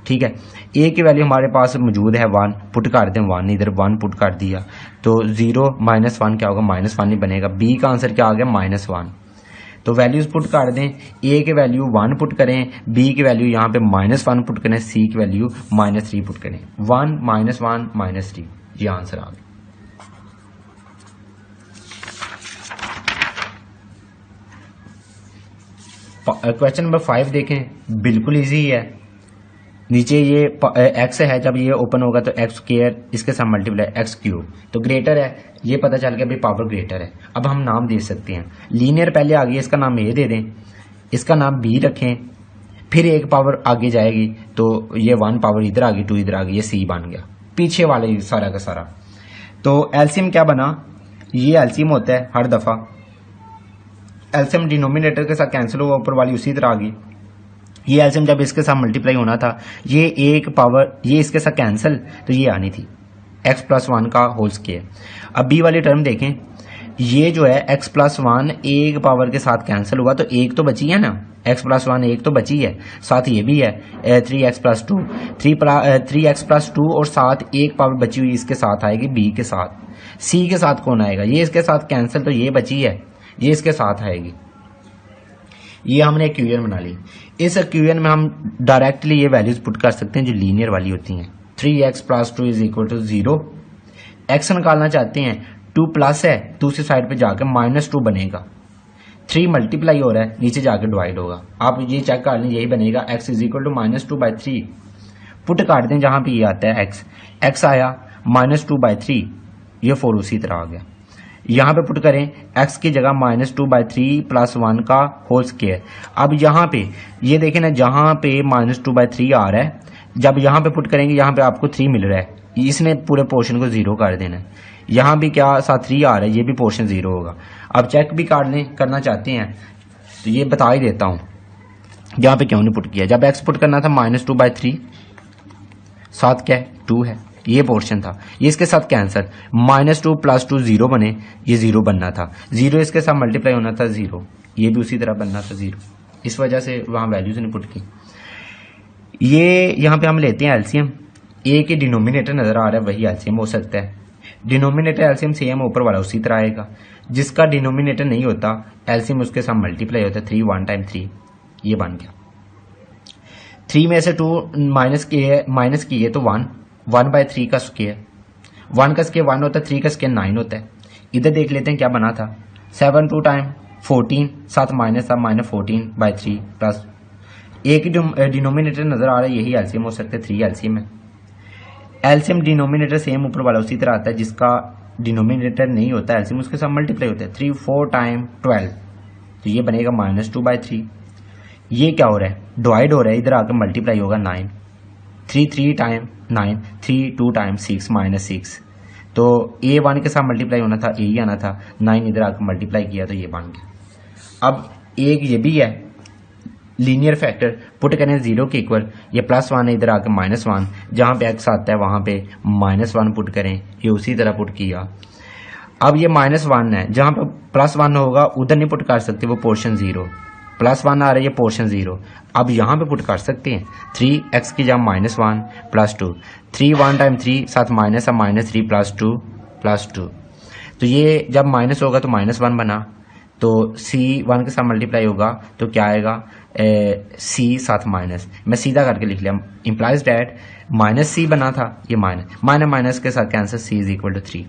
ठीक है। a की वैल्यू हमारे पास मौजूद है 1, पुट कर दें 1, इधर 1 पुट कर दिया तो 0 माइनस 1 क्या होगा -1 नहीं बनेगा, b का आंसर क्या आ गया -1, तो वैल्यूज पुट कर दें, a की वैल्यू 1 पुट करें, b की वैल्यू यहाँ पे -1 पुट करें, c की वैल्यू -3 पुट करें, 1 -1 -3, ये आंसर आ गया। क्वेश्चन नंबर 5 देखें, बिल्कुल इजी है, नीचे ये x है, जब ये ओपन होगा तो एक्स स्क्वायर इसके साथ मल्टीप्लाई x क्यूब, तो ग्रेटर है, ये पता चल गया भाई पावर ग्रेटर है। अब हम नाम दे सकते हैं, लीनियर पहले आ गई, इसका नाम a दे दें, इसका नाम b रखें, फिर एक पावर आगे जाएगी तो ये 1 पावर इधर आ गई, 2 इधर आ गई, ये c बन गया, पीछे वाले सारा का सारा। तो एलसीएम क्या बना, ये एलसीएम होता है हर दफा, एलसीएम डिनोमिनेटर के साथ कैंसिल हुआ, ऊपर वाली उसी तरह आ गई, ये एलसीएम जब इसके साथ मल्टीप्लाई होना था, ये एक पावर ये इसके साथ कैंसिल तो ये आनी थी x प्लस 1 का होल स्क्वायर। अब b वाली टर्म देखें, ये जो है x प्लस 1 एक पावर के साथ कैंसिल हुआ तो एक तो बची है ना, x प्लस 1 एक तो बची है, साथ ये भी है 3x प्लस 2, 3x प्लस 2 और साथ एक पावर बची हुई इसके साथ आएगी b के साथ, c के साथ कौन आएगा, ये इसके साथ कैंसिल तो ये बची है, ये इसके साथ आएगी, ये हमने एक क्यूएन बना ली। इस क्यूएन में हम डायरेक्टली ये वैल्यूज पुट कर सकते हैं जो लीनियर वाली होती हैं, 3x plus 2 is equal to 0, X निकालना चाहते हैं, 2 प्लस है, दूसरी साइड पे जाकर -2 बनेगा, 3 मल्टीप्लाई हो रहा है, नीचे जाकर डिवाइड होगा। आप ये चेक कर लें, यही बनेगा x is equal to -2/3। Put काट दें जहां पे ये आता है x आया -2/3, ये 4 उसी तरह आ गया। यहाँ पे पुट करें x की जगह -2/3 + 1 का होल स्क्वायर। अब यहाँ पे ये देखें ना, जहां पे -2/3 आ रहा है, जब यहाँ पे पुट करेंगे यहाँ पे आपको 3 मिल रहा है, इसने पूरे पोर्शन को 0 कर देना है। यहाँ भी क्या साथ 3 आ रहा है, ये भी पोर्शन 0 होगा। अब चेक भी करना चाहते हैं तो ये बता ही देता हूँ यहाँ पे क्यों नहीं पुट किया। जब x पुट करना था -2/3, साथ क्या है 2 है, ये पोर्शन था, ये इसके साथ कैंसर, -2 + 2 0 बने, ये 0 बनना था, 0 इसके साथ मल्टीप्लाई होना था 0, ये भी उसी तरह बनना था 0, इस वजह से वहां वैल्यूज नहीं पुट की। ये यहाँ पे हम लेते हैं एलसीएम, ए के डिनोमिनेटर नजर आ रहा है वही एलसीएम हो सकता है, डिनोमिनेटर एलसीएम सेम ऊपर वाला उसी तरह आएगा, जिसका डिनोमिनेटर नहीं होता एलसीएम उसके साथ मल्टीप्लाई होता है, 3 1 टाइम 3, ये बन गया। 3 में से 2 माइनस किए तो 1/3 का स्क्वायर, 1 का स्क्वायर 1 होता है, 3 का स्क्वायर 9 होता है। इधर देख लेते हैं क्या बना था, 7 2 टाइम 14, साथ माइनस था, -14/3 प्लस एक डिनोमिनेटर नजर आ रहा है, यही एलसीएम हो सकता है, 3 एलसीएम है। एलसीएम डिनोमिनेटर सेम ऊपर वाला उसी तरह आता है, जिसका डिनोमिनेटर नहीं होता एलसीएम उसके साथ मल्टीप्लाई होता है, 3 4 टाइम 12, तो ये बनेगा -2/3। ये क्या हो रहा है, डिवाइड हो रहा है, इधर आकर मल्टीप्लाई होगा 9, 3 3 टाइम 9, 3 2 टाइम 6 -6, तो ए 1 के साथ मल्टीप्लाई होना था, ए ही आना था, 9 इधर आकर मल्टीप्लाई किया तो ये बन गया। अब एक ये भी है लीनियर फैक्टर, पुट करें 0 के इक्वल, ये +1 है, इधर आकर -1, जहां पे x आता है वहां पे -1 पुट करें, ये उसी तरह पुट किया। अब ये -1 है, जहां पे +1 होगा उधर नहीं पुट कर सकते, वो पोर्शन 0, +1 आ रहा है, ये पोर्शन 0। अब यहाँ पे पुट कर सकते हैं, 3x की जगह -1 + 2, 3 1 टाइम 3 साथ माइनस है, -3 + 2, तो ये जब माइनस होगा तो -1 बना, तो c 1 के साथ मल्टीप्लाई होगा तो क्या आएगा, c साथ माइनस, मैं सीधा करके लिख लिया, इम्प्लाइज डैट -c बना था, ये माइनस के साथ cancel, c is equal to 3।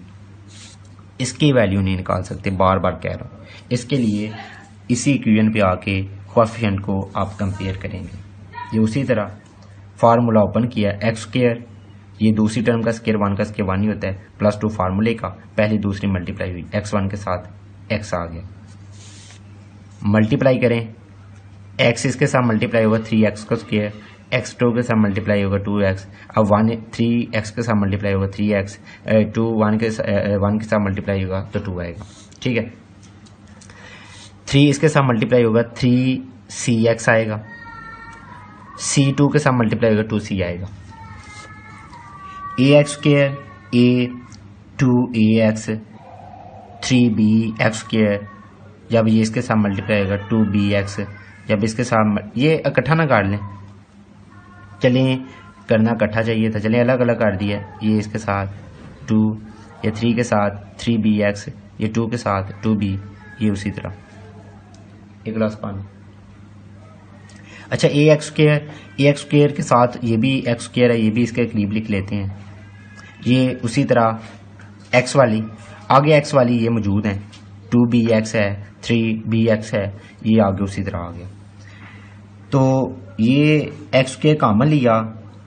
इसकी वैल्यू नहीं निकाल सकते, बार बार कह रहा हूँ, इसके लिए इसी इक्वेशन पे आके कोएफिशिएंट को आप कंपेयर करेंगे। ये उसी तरह फार्मूला ओपन किया, x², ये दूसरी टर्म का स्क्वायर 1 का स्क्वायर 1 ही होता है, +2 फार्मूले का, पहली दूसरी मल्टीप्लाई हुई, x1 के साथ x आ गया, मल्टीप्लाई करें, x इसके साथ मल्टीप्लाई होगा 3x का स्क्वायर, x2 के साथ मल्टीप्लाई होगा 2x, अब 3x के साथ मल्टीप्लाई होगा 3x, 1 के साथ मल्टीप्लाई होगा तो 2 आएगा, ठीक है। 3 इसके साथ मल्टीप्लाई होगा 3cx आएगा, c2 के साथ मल्टीप्लाई होगा 2c आएगा, ax², a 2ax 3bx², जब ये इसके साथ मल्टीप्लाई होगा 2bx, जब इसके साथ ये इकट्ठा ना काट लें, चलें करना इकट्ठा चाहिए था, चलें अलग अलग कर दिया, ये इसके साथ 2, ये 3 के साथ 3bx, ये 2 के साथ 2b, ये उसी तरह। एक गिलास पानी। अच्छा ax² के साथ ये भी x² है, ये भी इसके करीब लिख लेते हैं, ये उसी तरह x वाली, आगे x वाली ये मौजूद है, 2bx है, 3bx है, ये आगे उसी तरह आ गया। तो ये x² कॉमन लिया,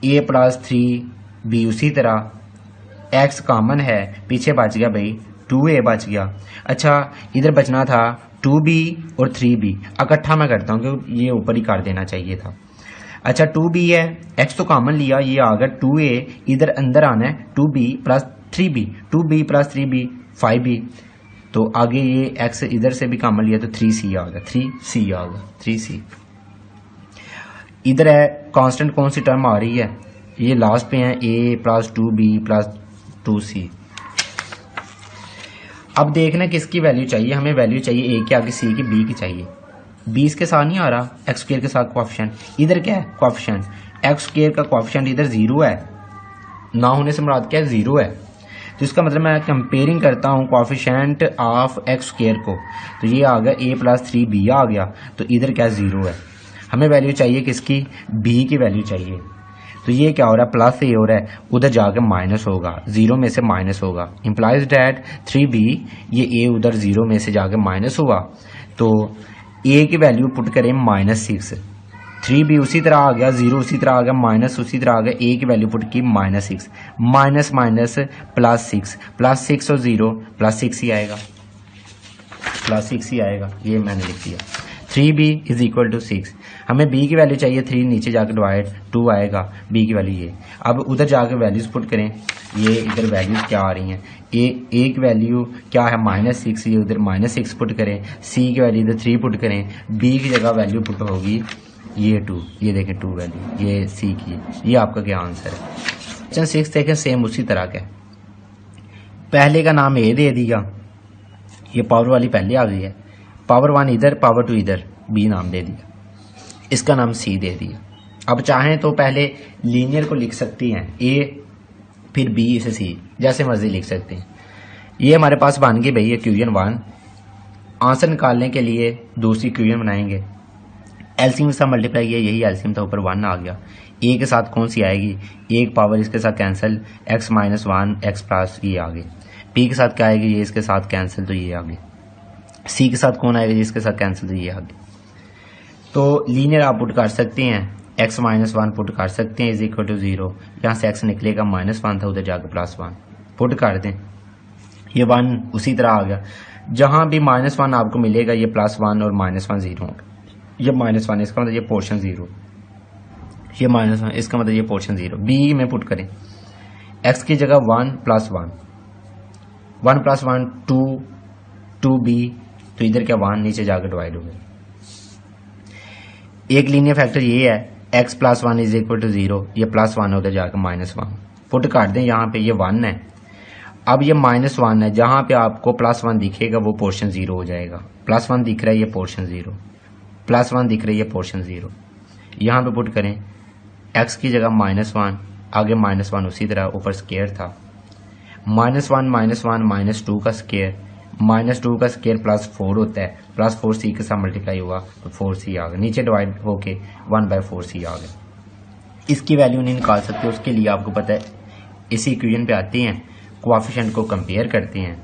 a + 3b उसी तरह, x कॉमन है, पीछे बच गया भाई 2a बच गया। अच्छा इधर बचना था 2b और 3b, इकट्ठा मैं करता हूँ क्योंकि ये ऊपर ही कर देना चाहिए था। अच्छा 2b है, x तो कॉमन लिया, ये आ गया 2a, इधर अंदर आना है 2b + 3b, 2b + 3b 5b, तो आगे ये x इधर से भी कॉमन लिया तो 3c आ गया, 3c आ गया, 3c। इधर है कांस्टेंट, कौन सी टर्म आ रही है, ये लास्ट पे है, a + 2b + 2c। अब देखना किसकी वैल्यू चाहिए, हमें वैल्यू चाहिए a के आगे c की, b की चाहिए, b इसके साथ नहीं आ रहा, x² के साथ कोएफिशिएंट, इधर क्या है कोएफिशिएंट, x² का कोएफिशिएंट इधर 0 है, ना होने से मुराद क्या है 0 है, तो इसका मतलब मैं कंपेयरिंग करता हूँ कोएफिशिएंट ऑफ x² को, तो ये आ गया a + 3b आ गया, तो इधर क्या 0 है, हमें वैल्यू चाहिए किसकी, b की वैल्यू चाहिए। तो ये क्या हो रहा है, प्लस ए हो रहा है, उधर जाके माइनस होगा, 0 में से माइनस होगा। इम्प्लाइज डैट 3b, ये ए उधर 0 में से जाके माइनस हुआ, तो ए की वैल्यू पुट करें -6, 3b उसी तरह आ गया, 0 उसी तरह आ गया, माइनस उसी तरह आ गया, ए की वैल्यू पुट की -6, माइनस माइनस +6, +6 और 0 +6 ही आएगा, +6 ही आएगा, ये मैंने लिख दिया। 3b = 6, हमें b की वैल्यू चाहिए 3, नीचे जाकर डिवाइड 2 आएगा, b की वैल्यू ये। अब उधर जाकर वैल्यूज पुट करें, ये इधर वैल्यूज क्या आ रही हैं, ए की वैल्यू क्या है -6, ये उधर -6 पुट करें, c की वैल्यू इधर 3 पुट करें, b की जगह वैल्यू पुट होगी ये 2, ये देखें 2 वैल्यू, ये c की, ये आपका क्या आंसर है। क्वेश्चन 6 देखें, सेम उसी तरह का, पहले का नाम a दे दिया, ये पावर वाली पहले आ गई है, पावर 1 इधर, पावर 2 इधर, b नाम दे दिया, इसका नाम c दे दिया। अब चाहें तो पहले लीनियर को लिख सकती हैं a, फिर b से c, जैसे मर्जी लिख सकते हैं। ये हमारे पास बन गई भाई इक्वेशन 1। आंसर निकालने के लिए दूसरी इक्वेशन बनाएंगे, एलसीएम से मल्टीप्लाई किया, यही एलसीएम था, ऊपर 1 आ गया, a के साथ कौन सी आएगी, एक पावर इसके साथ कैंसिल, x - 1 x प्लस ये आ गई, p के साथ क्या आएगी, ये इसके साथ कैंसिल, तो ये आ गई, c के साथ कौन आएगा, जिसके साथ कैंसिल, तो ये आ गई। तो लीनियर आप पुट कर सकते हैं, x - 1 पुट कर सकते हैं = 0, यहाँ से x निकलेगा -1 था, उधर जाकर +1 पुट कर दें, ये 1 उसी तरह आ गया, जहाँ भी -1 आपको मिलेगा ये +1 और -1 0 होगा, ये -1 इसका मतलब ये पोर्शन 0, ये -1 इसका मतलब ये पोर्शन 0। b में पुट करें, x की जगह 1 + 1, 1 + 1 2, 2b, तो इधर क्या 1 नीचे जाकर डिवाइड हो गया। एक लीनियर फैक्टर ये है, x + 1 = 0, ये +1 उधर जाकर -1 पुट कर दें, यहाँ पे ये 1 है, अब ये -1 है, जहाँ पे आपको +1 दिखेगा वो पोर्शन 0 हो जाएगा, +1 दिख रहा है, ये पोर्शन 0, +1 दिख रही है, पोर्शन 0, यहाँ पे पुट करें, x की जगह -1, आगे -1 उसी तरह, ऊपर स्क्वायर था, -1 -1 -2 का स्क्वायर, -2 का स्क्वायर +4 होता है, +4 c के साथ मल्टीप्लाई हुआ तो 4c आ गया, नीचे डिवाइड होके 1/4c आ गया। इसकी वैल्यू नहीं निकाल सकते, उसके लिए आपको पता है इसी इक्वेशन पे आते हैं, कोएफिशिएंट को कंपेयर करते हैं,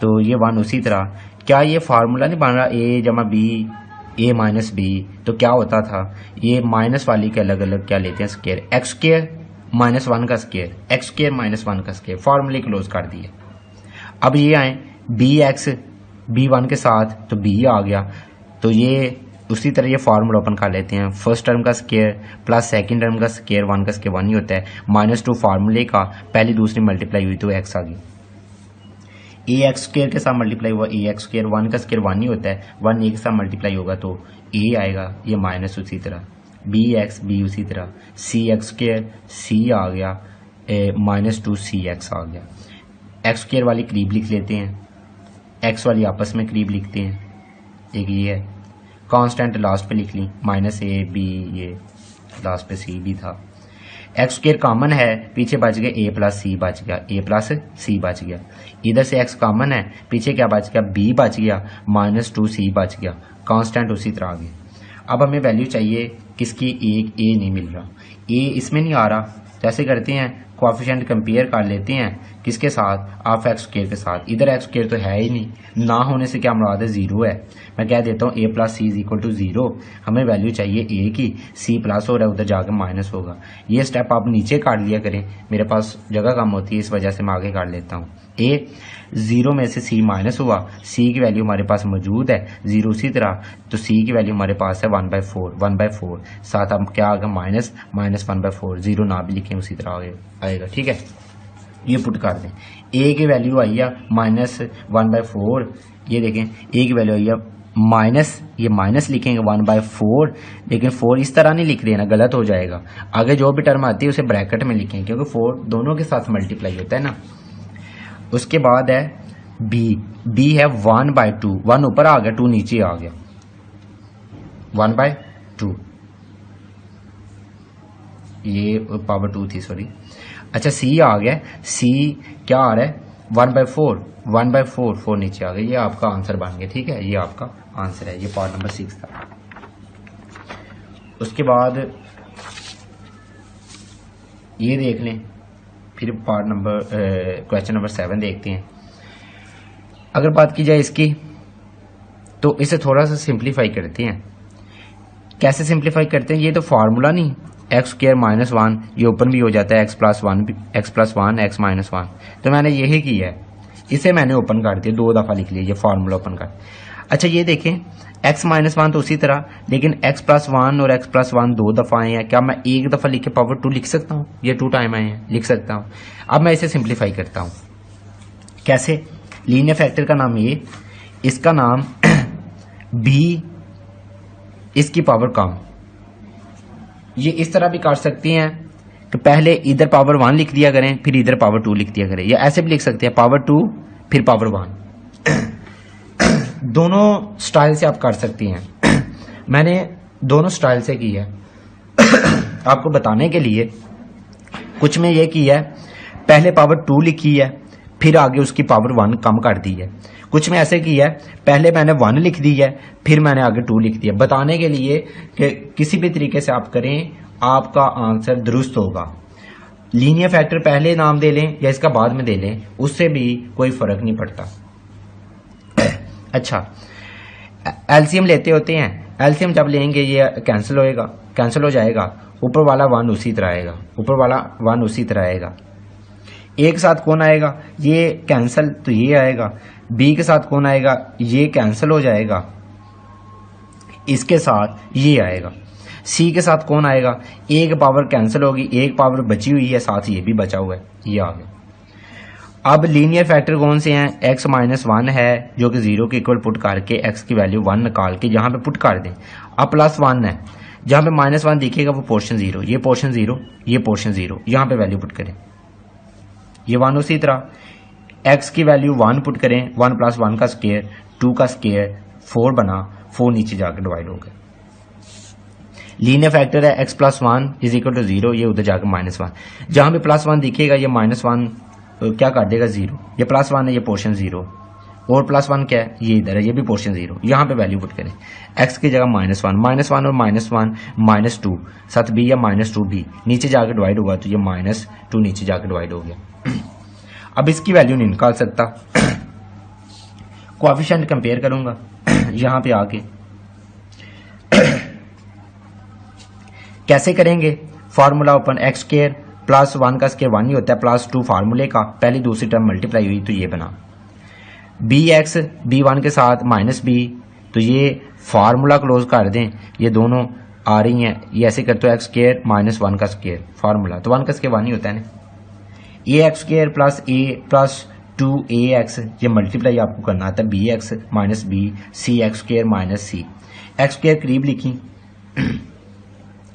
तो ये 1 उसी तरह। क्या ये फार्मूला नहीं बन रहा a जमा b, a माइनस b, तो क्या होता था, ये माइनस वाली के अलग अलग क्या लेते हैं स्क्वायर, x स्क्वायर -1 का स्क्वायर, x स्क्वायर -1 का स्क्वायर, फार्मूले क्लोज कर दिए। अब ये आए bx, b1 के साथ, तो b आ गया, तो ये उसी तरह ये फार्मूला ओपन कर लेते हैं, फर्स्ट टर्म का स्क्वायर प्लस सेकंड टर्म का स्क्वायर, 1 का स्क्वायर 1 ही होता है, -2 फार्मूले का, पहली दूसरी मल्टीप्लाई हुई तो x आ गई, ax स्क्वायर के साथ मल्टीप्लाई हुआ ax स्क्वायर, 1 का स्क्वायर 1 ही होता है, 1 a के साथ मल्टीप्लाई होगा तो a आएगा, ये माइनस उसी तरह, bx b उसी तरह, cx स्क्वायर c आ गया, -2 cx आ गया। x स्क्वायर वाली करीब लिख लेते हैं, x वाली आपस में करीब लिखते हैं, एक ये है, कांस्टेंट लास्ट पे लिख ली, -a b, ये लास्ट पे c भी था, x स्क्वायर कॉमन है, पीछे बच गया a + c बच गया, a + c बच गया, इधर से x कॉमन है, पीछे क्या बच गया, b बच गया, -2 c बच गया, कांस्टेंट उसी तरह आ गया। अब हमें वैल्यू चाहिए किसकी, एक a नहीं मिल रहा, a इसमें नहीं आ रहा, जैसे करते हैं कोएफिशिएंट कंपेयर कर लेते हैं, किसके साथ, ऑफ x स्क्वायर के साथ, इधर x स्क्वायर तो है ही नहीं, ना होने से क्या मुराद है, 0 है, मैं कह देता हूँ a + c = 0, हमें वैल्यू चाहिए a की, c प्लस हो रहा है, उधर जाकर माइनस होगा, ये स्टेप आप नीचे काट लिया करें, मेरे पास जगह कम होती है, इस वजह से मैं आगे काट लेता हूँ। a 0 में से c माइनस हुआ, c की वैल्यू हमारे पास मौजूद है 0 उसी तरह, तो c की वैल्यू हमारे पास है 1/4, साथ अब क्या आ गया -1/4, 0 ना भी लिखें उसी तरह आएगा, ठीक है, ये पुट कर दें। a की वैल्यू आई है -1/4, ये देखें a की वैल्यू आई है माइनस, ये माइनस लिखेंगे 1/4, लेकिन 4 इस तरह नहीं लिख देना, गलत हो जाएगा, आगे जो भी टर्म आती है उसे ब्रैकेट में लिखेंगे, क्योंकि 4 दोनों के साथ मल्टीप्लाई होता है ना। उसके बाद है b है 1/2, 1 ऊपर आ गया, 2 नीचे आ गया, 1/2, ये पावर 2 थी, सॉरी। अच्छा c आ गया, c क्या आ रहा है 1/4, 4 नीचे आ गया, ये आपका आंसर बन गया, ठीक है, ये आपका आंसर है, ये पार्ट नंबर 6 था। उसके बाद ये देख लें। फिर पार्ट नंबर क्वेश्चन नंबर 7 देखते हैं। अगर बात की जाए इसकी, तो इसे थोड़ा सा सिंप्लीफाई करते हैं। कैसे सिंप्लीफाई करते हैं? ये तो फार्मूला नहीं, एक्स स्क्वायर माइनस 1 ये ओपन भी हो जाता है, x plus one x minus 1, तो मैंने यही किया है, इसे मैंने ओपन कर दिया, 2 दफ़ा लिख लिया, ये फार्मूला ओपन कर। अच्छा ये देखें, एक्स माइनस 1 तो उसी तरह, लेकिन एक्स प्लस 1 और एक्स प्लस 1 2 दफ़ा आए हैं, क्या मैं एक दफ़ा लिख के पावर 2 लिख सकता हूँ? ये 2 टाइम आए हैं, लिख सकता हूँ। अब मैं इसे सिंप्लीफाई करता हूँ। कैसे? लीनियर फैक्टर का नाम ये, इसका नाम बी, इसकी पावर कम। ये इस तरह भी कर सकते हैं कि पहले इधर पावर 1 लिख दिया करें, फिर इधर पावर 2 लिख दिया करें, या ऐसे भी लिख सकते हैं पावर 2 फिर पावर 1। दोनों स्टाइल से आप कर सकती हैं। मैंने दोनों स्टाइल से की है आपको बताने के लिए। कुछ में ये की है, पहले पावर 2 लिखी है, फिर आगे उसकी पावर 1 कम कर दी है। कुछ में ऐसे की है, पहले मैंने 1 लिख दी है, फिर मैंने आगे 2 लिख दिया, बताने के लिए कि किसी भी तरीके से आप करें आपका आंसर दुरुस्त होगा। लीनियर फैक्टर पहले नाम दे लें या इसका बाद में दे लें, उससे भी कोई फर्क नहीं पड़ता। अच्छा, एलसीएम लेते होते हैं। एलसीएम जब लेंगे ये कैंसिल होएगा, कैंसिल हो जाएगा, ऊपर वाला 1 उसी तरह आएगा, ऊपर वाला 1 उसी तरह आएगा। ए के साथ कौन आएगा? ये कैंसिल, तो ये आएगा। बी के साथ कौन आएगा? ये कैंसिल हो जाएगा, इसके साथ ये आएगा। सी के साथ कौन आएगा? एक पावर कैंसिल होगी, एक पावर बची हुई है, साथ ये भी बचा हुआ है, ये आ गया। अब लीनियर फैक्टर कौन से हैं? x माइनस 1 है जो कि 0 के इक्वल पुट करके x की वैल्यू 1 निकाल के यहाँ पे पुट कर दें। अब प्लस 1 है, जहाँ पे माइनस 1 दिखेगा वो पोर्शन 0, ये पोर्शन 0, ये पोर्शन 0, यहाँ पे वैल्यू पुट करें। ये 1 उसी तरह x की वैल्यू 1 पुट करें, 1 प्लस 1 का स्क्वायर, 2 का स्क्वायर 4 बना, 4 नीचे जाकर डिवाइड हो गया। लीनियर फैक्टर है x plus 1 is equal to 0, ये उधर जाकर माइनस 1, जहाँ पे प्लस 1 दिखेगा ये माइनस 1 क्या कर देगा? 0। ये प्लस 1 है, ये पोर्शन 0, और प्लस 1 क्या है? ये इधर है, ये भी पोर्शन 0, यहाँ पे वैल्यू पुट करें। x की जगह माइनस 1 और माइनस 1 माइनस 2, साथ b या माइनस 2 b नीचे जाकर डिवाइड होगा, तो ये माइनस 2 नीचे जाकर डिवाइड हो गया। अब इसकी वैल्यू नहीं निकाल सकता, कोएफिशिएंट कंपेयर करूंगा यहां पे आके। कैसे करेंगे? Formula open, x square plus 1 का स्क्वायर 1 ही होता है, प्लस 2 फार्मूले का, पहली दूसरी टर्म मल्टीप्लाई हुई तो ये बना बी एक्स, बी 1 के साथ माइनस बी, तो ये फार्मूला क्लोज कर दें, ये दोनों आ रही हैं, ये ऐसे करते हो एक्स स्क्वायर माइनस 1 का स्क्वायर फार्मूला, तो 1 का स्क्वायर 1 ही होता है ना। ए एक्स स्क्वायर प्लस ए प्लस 2ax, ये मल्टीप्लाई आपको करना आता है, बी एक्स माइनस बी, सी एक्स स्क्वायर माइनस सी, एक्स स्क्वायर करीब लिखी।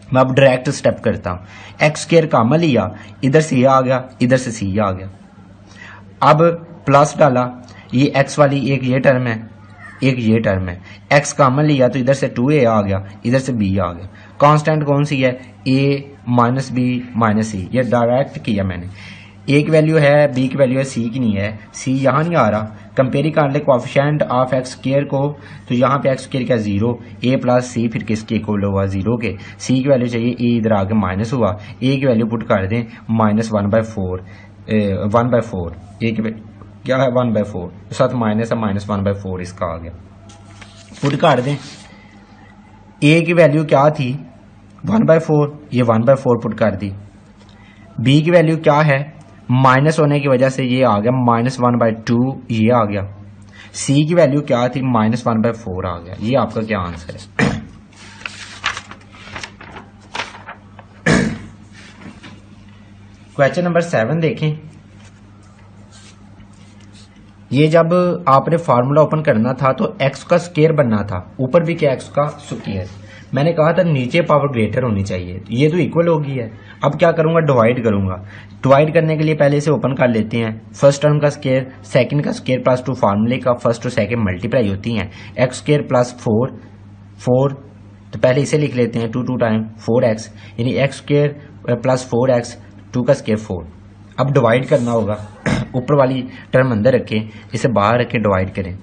मैं अब डायरेक्ट स्टेप करता हूँ, एक्स स्क्वायर कॉमन लिया, इधर से ये आ गया, इधर से सी आ गया। अब प्लस डाला, ये एक्स वाली एक ये टर्म है, एक ये टर्म है, एक्स कॉमन लिया तो इधर से 2a आ गया, इधर से b आ गया। कांस्टेंट कौन सी है? a माइनस बी माइनस सी, ये डायरेक्ट किया मैंने। a की वैल्यू है, b की वैल्यू है, c की नहीं है, c यहाँ नहीं आ रहा। कंपेयर कर ले कोएफिशिएंट ऑफ एक्स स्क्वायर को, तो यहाँ पे एक्स स्क्वायर क्या 0, a प्लस सी फिर किसके इक्वल हुआ? 0 के। c की वैल्यू चाहिए, a इधर आके माइनस हुआ, a की वैल्यू पुट कर दें माइनस 1/4, 1/4, a की क्या है 1/4, साथ माइनस है, माइनस 1/4 इसका आ गया, पुट कर दें। a की वैल्यू क्या थी? 1/4, ये 1/4 पुट कर दी। b की वैल्यू क्या है? माइनस होने की वजह से ये आ गया माइनस 1/2, ये आ गया। c की वैल्यू क्या थी? माइनस 1/4 आ गया। ये आपका क्या आंसर है? क्वेश्चन नंबर 7 देखें। ये जब आपने फार्मूला ओपन करना था तो x का स्क्वायर बनना था, ऊपर भी क्या x का स्क्वायर। मैंने कहा था नीचे पावर ग्रेटर होनी चाहिए, ये तो इक्वल होगी है। अब क्या करूंगा? डिवाइड करूंगा। डिवाइड करने के लिए पहले इसे ओपन कर लेते हैं। फर्स्ट टर्म का स्क्वायर, सेकंड का स्क्वायर प्लस 2 फार्मूले का फर्स्ट और सेकंड मल्टीप्लाई होती हैं। एक्स स्क्वायर प्लस 4, तो पहले इसे लिख लेते हैं 2 टाइम 4x, यानी एक्स स्क्वायर प्लस 4x, 2 का स्क्वायर 4। अब डिवाइड करना होगा, ऊपर वाली टर्म अंदर रखें, इसे बाहर रखें, डिवाइड करें।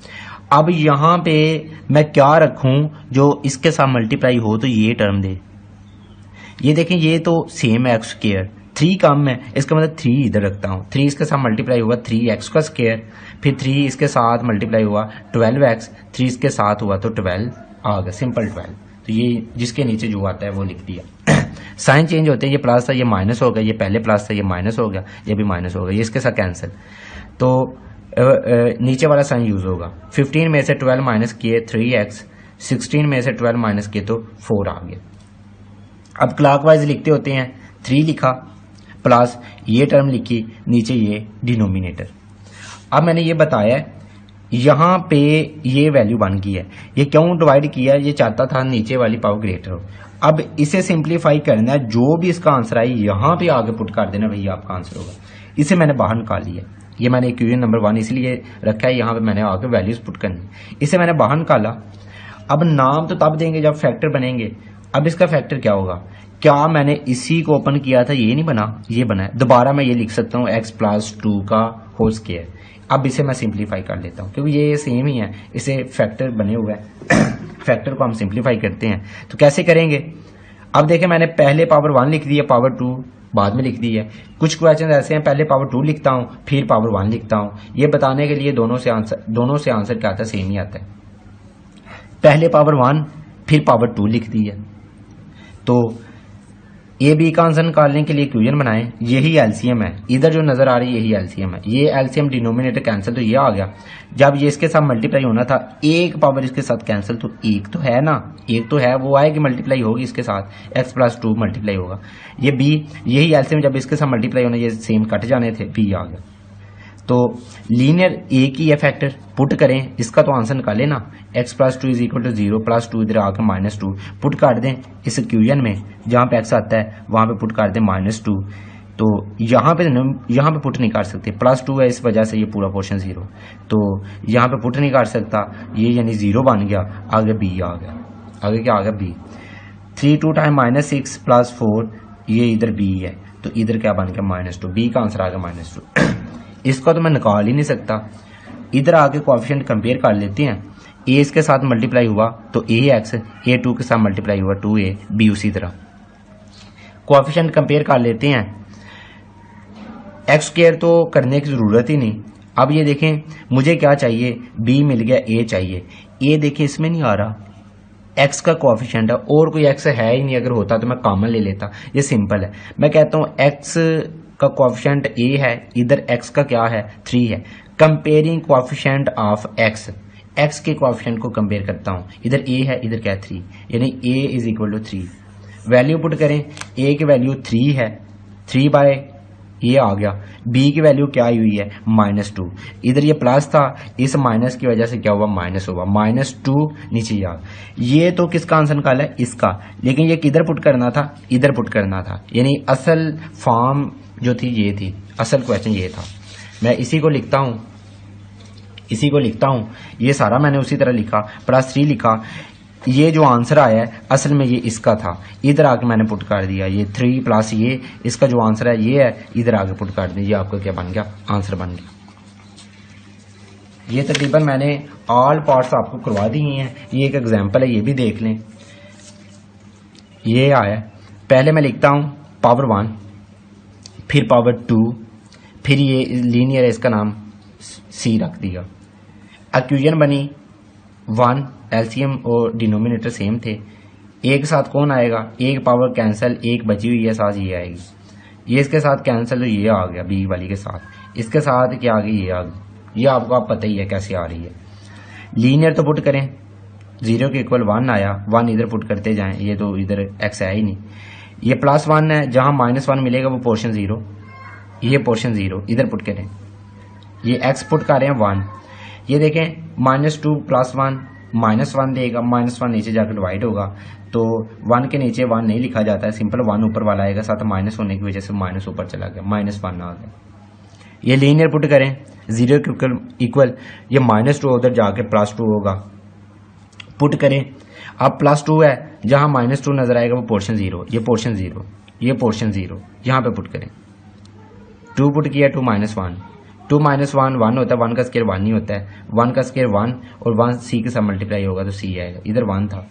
अब यहाँ पे मैं क्या रखूं जो इसके साथ मल्टीप्लाई हो तो ये टर्म दे। ये देखें, ये तो सेम है एक्स स्क्वायर, 3 कम है, इसका मतलब 3 इधर रखता हूँ, 3 इसके साथ मल्टीप्लाई हुआ 3x का स्क्वायर, फिर 3 इसके साथ मल्टीप्लाई हुआ 12x, 3 इसके साथ हुआ तो 12 आ गया, सिंपल 12। तो ये जिसके नीचे जो आता है वो लिख दिया। साइन चेंज होते हैं, ये प्लस था ये माइनस हो गया, ये पहले प्लस था ये माइनस हो गया, ये भी माइनस हो गया, ये इसके साथ कैंसिल। तो नीचे वाला साइन यूज होगा। 15 में से 12 माइनस किए 3x, 16 में से 12 माइनस किए तो 4 आ गया। अब क्लॉकवाइज लिखते होते हैं, 3 लिखा प्लस ये टर्म लिखी, नीचे ये डिनोमिनेटर। अब मैंने ये बताया यहाँ पे ये वैल्यू बन गई है, ये क्यों डिवाइड किया, ये चाहता था नीचे वाली पावर ग्रेटर हो। अब इसे सिंप्लीफाई करना है, जो भी इसका आंसर आए यहाँ पे आगे पुट कर देना, भैया आपका आंसर होगा। इसे मैंने बाहर निकाल लिया, ये मैंने इक्वेशन नंबर 1 इसलिए रखा है, यहाँ पे मैंने आगे वैल्यूज पुट करनी। इसे मैंने बाहर निकाला। अब नाम तो तब देंगे जब फैक्टर बनेंगे। अब इसका फैक्टर क्या होगा, क्या मैंने इसी को ओपन किया था, ये नहीं बना, ये बना है। दोबारा मैं ये लिख सकता हूँ x + 2 का होल स्क्वायर। अब इसे मैं सिंप्लीफाई कर लेता हूँ, क्योंकि ये सेम ही है, इसे फैक्टर बने हुए हैं। फैक्टर को हम सिंप्लीफाई करते हैं, तो कैसे करेंगे। अब देखें, मैंने पहले पावर 1 लिख दी है, पावर 2 बाद में लिख दी है। कुछ क्वेश्चन ऐसे हैं, पहले पावर 2 लिखता हूँ फिर पावर 1 लिखता हूँ। ये बताने के लिए दोनों से आंसर क्या आता है, सेम ही आता है। पहले पावर 1 फिर पावर 2 लिख दी है। तो ए बी का आंसर निकालने के लिए इक्वेशन बनाएं, यही एलसीएम है, इधर जो नजर आ रही है यही एलसीएम है। ये एलसीएम डिनोमिनेटर कैंसिल, तो ये आ गया। जब ये इसके साथ मल्टीप्लाई होना था, एक पावर इसके साथ कैंसिल, तो एक तो है ना, एक तो है, वो आएगी मल्टीप्लाई होगी इसके साथ, x + 2 मल्टीप्लाई होगा। ये बी, यही एलसीएम, जब इसके साथ मल्टीप्लाई होना, ये सेम कट जाने थे, बी आ गया। तो लीनियर एक ही है फैक्टर, पुट करें, इसका तो आंसर निकाले ना, x + 2 = 0 + 2 इधर आकर -2 पुट कर दें इस इक्वेशन में, जहां पे x आता है वहां पे पुट कर दें -2। तो यहाँ पे पुट नहीं कर सकते, +2 है, इस वजह से ये पूरा पोर्शन 0, तो यहाँ पे पुट नहीं कर सकता, ये यानी 0 बन गया। आगे b आ गया, आगे क्या आ गया, b। 3 2 टाइम -6 + 4, ये इधर b है, तो इधर क्या बन गया, -2। b का आंसर आ गया -2। इसका तो मैं निकाल ही नहीं सकता। इधर आके कोएफिशिएंट कंपेयर कर लेते हैं, a इसके साथ मल्टीप्लाई हुआ तो ax, a2 के साथ मल्टीप्लाई हुआ 2a, b उसी तरह। कोएफिशिएंट कंपेयर कर लेते हैं, x² तो करने की जरूरत ही नहीं। अब ये देखें, मुझे क्या चाहिए, b मिल गया, a चाहिए। a देखें इसमें नहीं आ रहा, x का कोएफिशिएंट है, और कोई x है ही नहीं, अगर होता तो मैं कॉमन ले लेता। ये सिंपल है, मैं कहता हूँ x का कोएफिशिएंट a है, इधर x का क्या है, 3 है। कंपेयरिंग कोएफिशिएंट ऑफ x के कोएफिशिएंट को कंपेयर करता हूं, इधर a है, इधर क्या है, 3, यानी a = 3। वैल्यू पुट करें, a की वैल्यू 3 है, 3 बाय ये आ गया। b की वैल्यू क्या आई हुई है, -2। इधर ये प्लस था, इस माइनस की वजह से क्या हुआ, माइनस हुआ, -2 नीचे आ। ये तो किसका आंसर निकाला है, इसका, लेकिन ये किधर पुट करना था, इधर पुट करना था। यानी असल फॉर्म जो थी ये थी, असल क्वेश्चन ये था। मैं इसी को लिखता हूं, ये सारा मैंने उसी तरह लिखा, +3 लिखा। ये जो आंसर आया है असल में ये इसका था, इधर आके मैंने पुट कर दिया, ये 3 प्लस ये, इसका जो आंसर है ये है, इधर आके पुट कर दिया, आपका क्या बन गया, आंसर बन गया। ये तकरीबन मैंने ऑल पार्ट्स आपको करवा दिए हैं। ये एक एग्जांपल है, ये भी देख लें। ये आया, पहले मैं लिखता हूं पावर 1, फिर पावर 2, फिर ये लीनियर है, इसका नाम c रख दिया। इक्वेशन बनी 1, एलसीएम और डिनोमिनेटर सेम थे। एक साथ कौन आएगा, एक पावर कैंसिल, एक बची हुई है साथ ये आएगी, ये इसके साथ कैंसिल, तो ये आ गया बी वाली के साथ, इसके साथ क्या आ गई, ये आ गई। ये आपको आप पता ही है कैसे आ रही है। लीनियर तो पुट करें, 0 के इक्वल 1 आया, 1 इधर पुट करते जाएं, ये तो इधर x है ही नहीं। ये +1 है, जहां -1 मिलेगा वो पोर्शन 0, ये पोर्शन 0 इधर पुट करें। ये x पुट कर रहे हैं 1, ये देखें -2 + 1 -1 देगा, -1 नीचे जाकर डिवाइड होगा, तो 1 के नीचे 1 नहीं लिखा जाता है, सिंपल 1 ऊपर वाला आएगा, साथ माइनस होने की वजह से माइनस ऊपर चला गया, -1 आ गया। ये लीनियर पुट करें, 0 के इक्वल ये -2 उधर जाके +2 होगा, पुट करें। अब +2 है, जहां -2 नजर आएगा वो पोर्शन 0, ये पोर्शन 0, ये पोर्शन 0, यहां पे पुट करें। 2 पुट किया, 2 -1, 2 -1 1 होता है, 1 का स्क्वायर 1 ही होता है, 1 का स्क्वायर 1 और 1 c के साथ मल्टीप्लाई होगा तो c आएगा, इधर 1 था।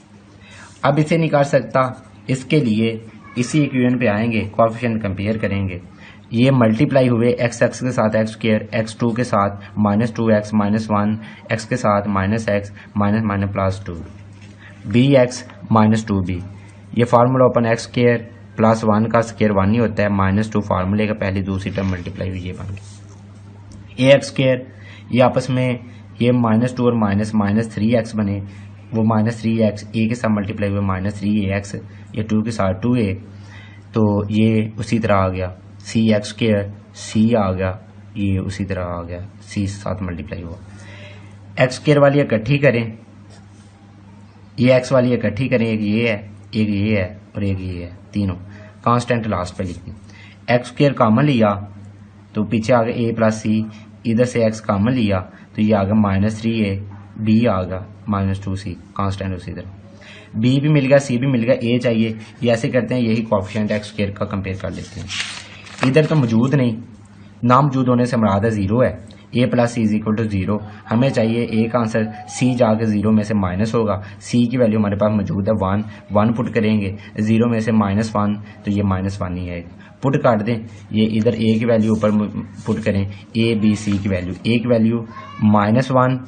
अब इसे नहीं कर सकता, इसके लिए इसी इक्वेशन पे आएंगे, कोएफिशिएंट कंपेयर करेंगे। ये मल्टीप्लाई हुए एक्स एक्स के साथ एक्स स्क्वायर, एक्स 2 के साथ -2x -1, एक्स के साथ -x माइनस +2, bx -2b। ये formula open x square plus 1 का स्क्वायर 1 ही होता है, -2 फार्मूले का पहली दूसरी टर्म मल्टीप्लाई हुई ये बन गई। ए एक्स स्क्वायर ये आपस में ये -2 और -3x बने, वो -3x ए के साथ मल्टीप्लाई हुए -3ax, ये 2 के साथ 2a, तो ये उसी तरह आ गया। सी एक्स स्क्वायर सी आ गया, ये उसी तरह आ गया, सी साथ मल्टीप्लाई हुआ। एक्स स्क्वायर वाली इकट्ठी करें, ये एक्स वाली इकट्ठी करें, एक ये है, एक ये है और एक ये है, तीनों कांस्टेंट लास्ट पे लिखनी। एक्स स्क्वायर कॉमन लिया तो पीछे आ गया a प्लस सी, इधर से एक्स कॉमन लिया तो ये आ गया -3a, b आ गया -2c, कांस्टेंट उसी तरह। b भी मिल गया, c भी मिल गया, a चाहिए। ये ऐसे करते हैं, यही कोएफिशिएंट एक्स स्क्वायर का कंपेयर कर लेते हैं। इधर तो मौजूद नहीं, ना मौजूद होने से मुराद है 0 है, a plus C is equal to 0। हमें चाहिए a का आंसर, c जाके 0 में से माइनस होगा, c की वैल्यू हमारे पास मौजूद है 1 पुट करेंगे, 0 में से -1 तो ये -1 ही आएगा, पुट काट दें। ये इधर a की वैल्यू ऊपर पुट करें, a b c की वैल्यू, a की वैल्यू -1,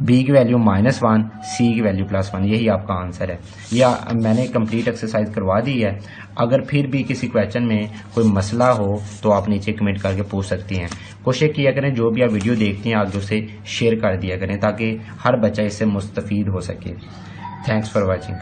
b की वैल्यू -1, c की वैल्यू +1, यही आपका आंसर है। या मैंने कंप्लीट एक्सरसाइज करवा दी है। अगर फिर भी किसी क्वेश्चन में कोई मसला हो तो आप नीचे कमेंट करके पूछ सकती हैं। कोशिश किया करें जो भी आप वीडियो देखते हैं आगे उसे शेयर कर दिया करें ताकि हर बच्चा इससे मुस्तफीद हो सके। Thanks for watching.